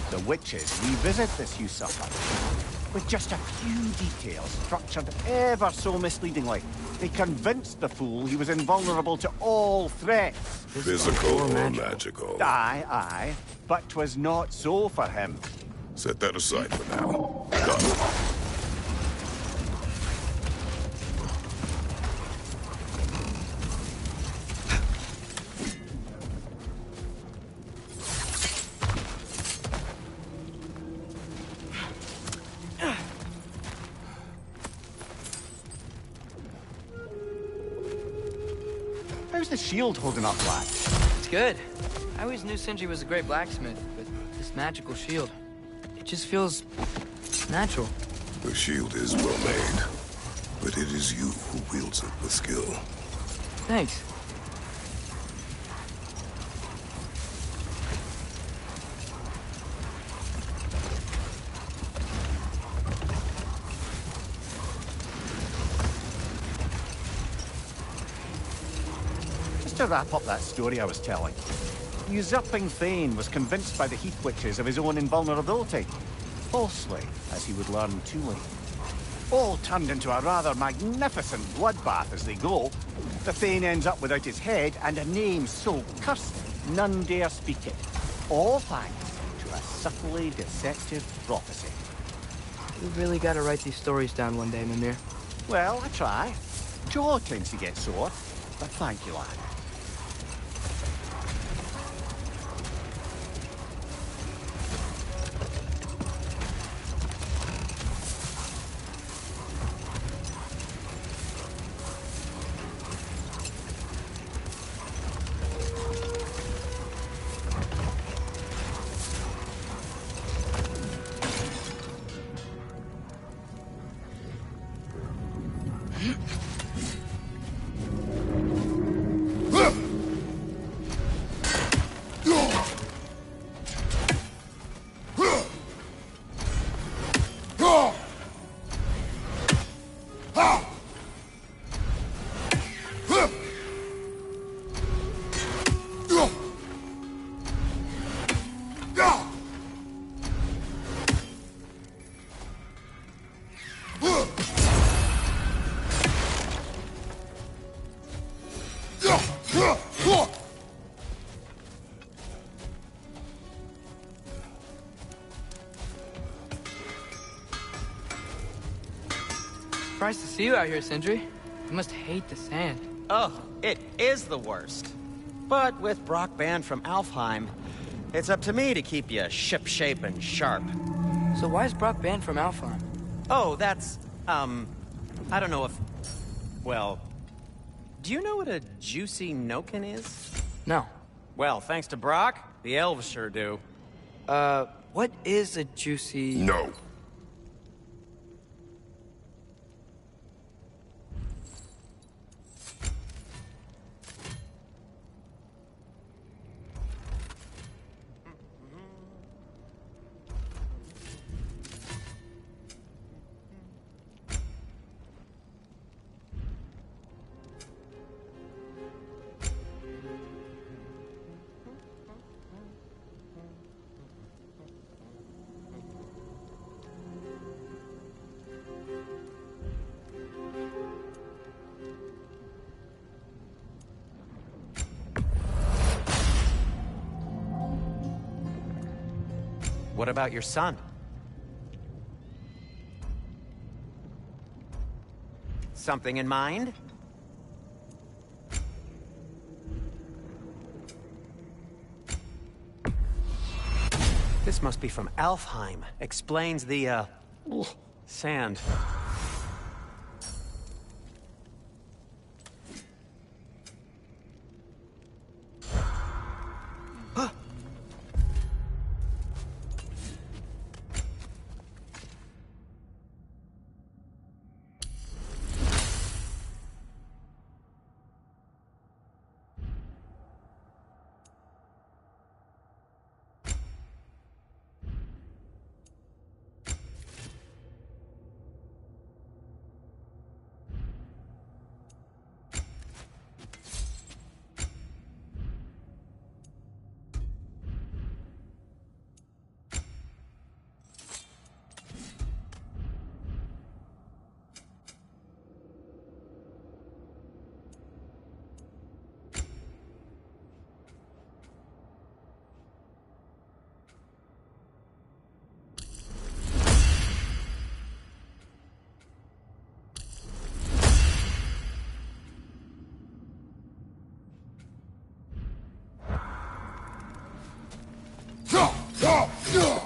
the witches revisit this usurper. With just a few details structured ever so misleadingly, they convinced the fool he was invulnerable to all threats. Physical or magical? Aye, but 'twas not so for him. Set that aside for now. Done. How's the shield holding up, lad? It's good. I always knew Sindri was a great blacksmith, but this magical shield, it just feels natural. The shield is well made, but it is you who wields it with skill. Thanks. To wrap up that story I was telling, the usurping Thane was convinced by the heath witches of his own invulnerability. falsely, as he would learn too late. All turned into a rather magnificent bloodbath as they go. The Thane ends up without his head and a name so cursed none dare speak it. All thanks to a subtly deceptive prophecy. You really gotta write these stories down one day, Mimir. Well, I try. Jaw tends to get sore, but thank you, lad. Surprised to see you out here, Sindri. You must hate the sand. Oh, it is the worst. But with Brock banned from Alfheim, it's up to me to keep you shipshape and sharp. So why is Brock banned from Alfheim? Oh, that's, I don't know if... Well, do you know what a juicy Noken is? No. Well, thanks to Brock, the elves sure do. What is a juicy... No. What about your son? Something in mind? This must be from Alfheim. Explains the, sand. Go!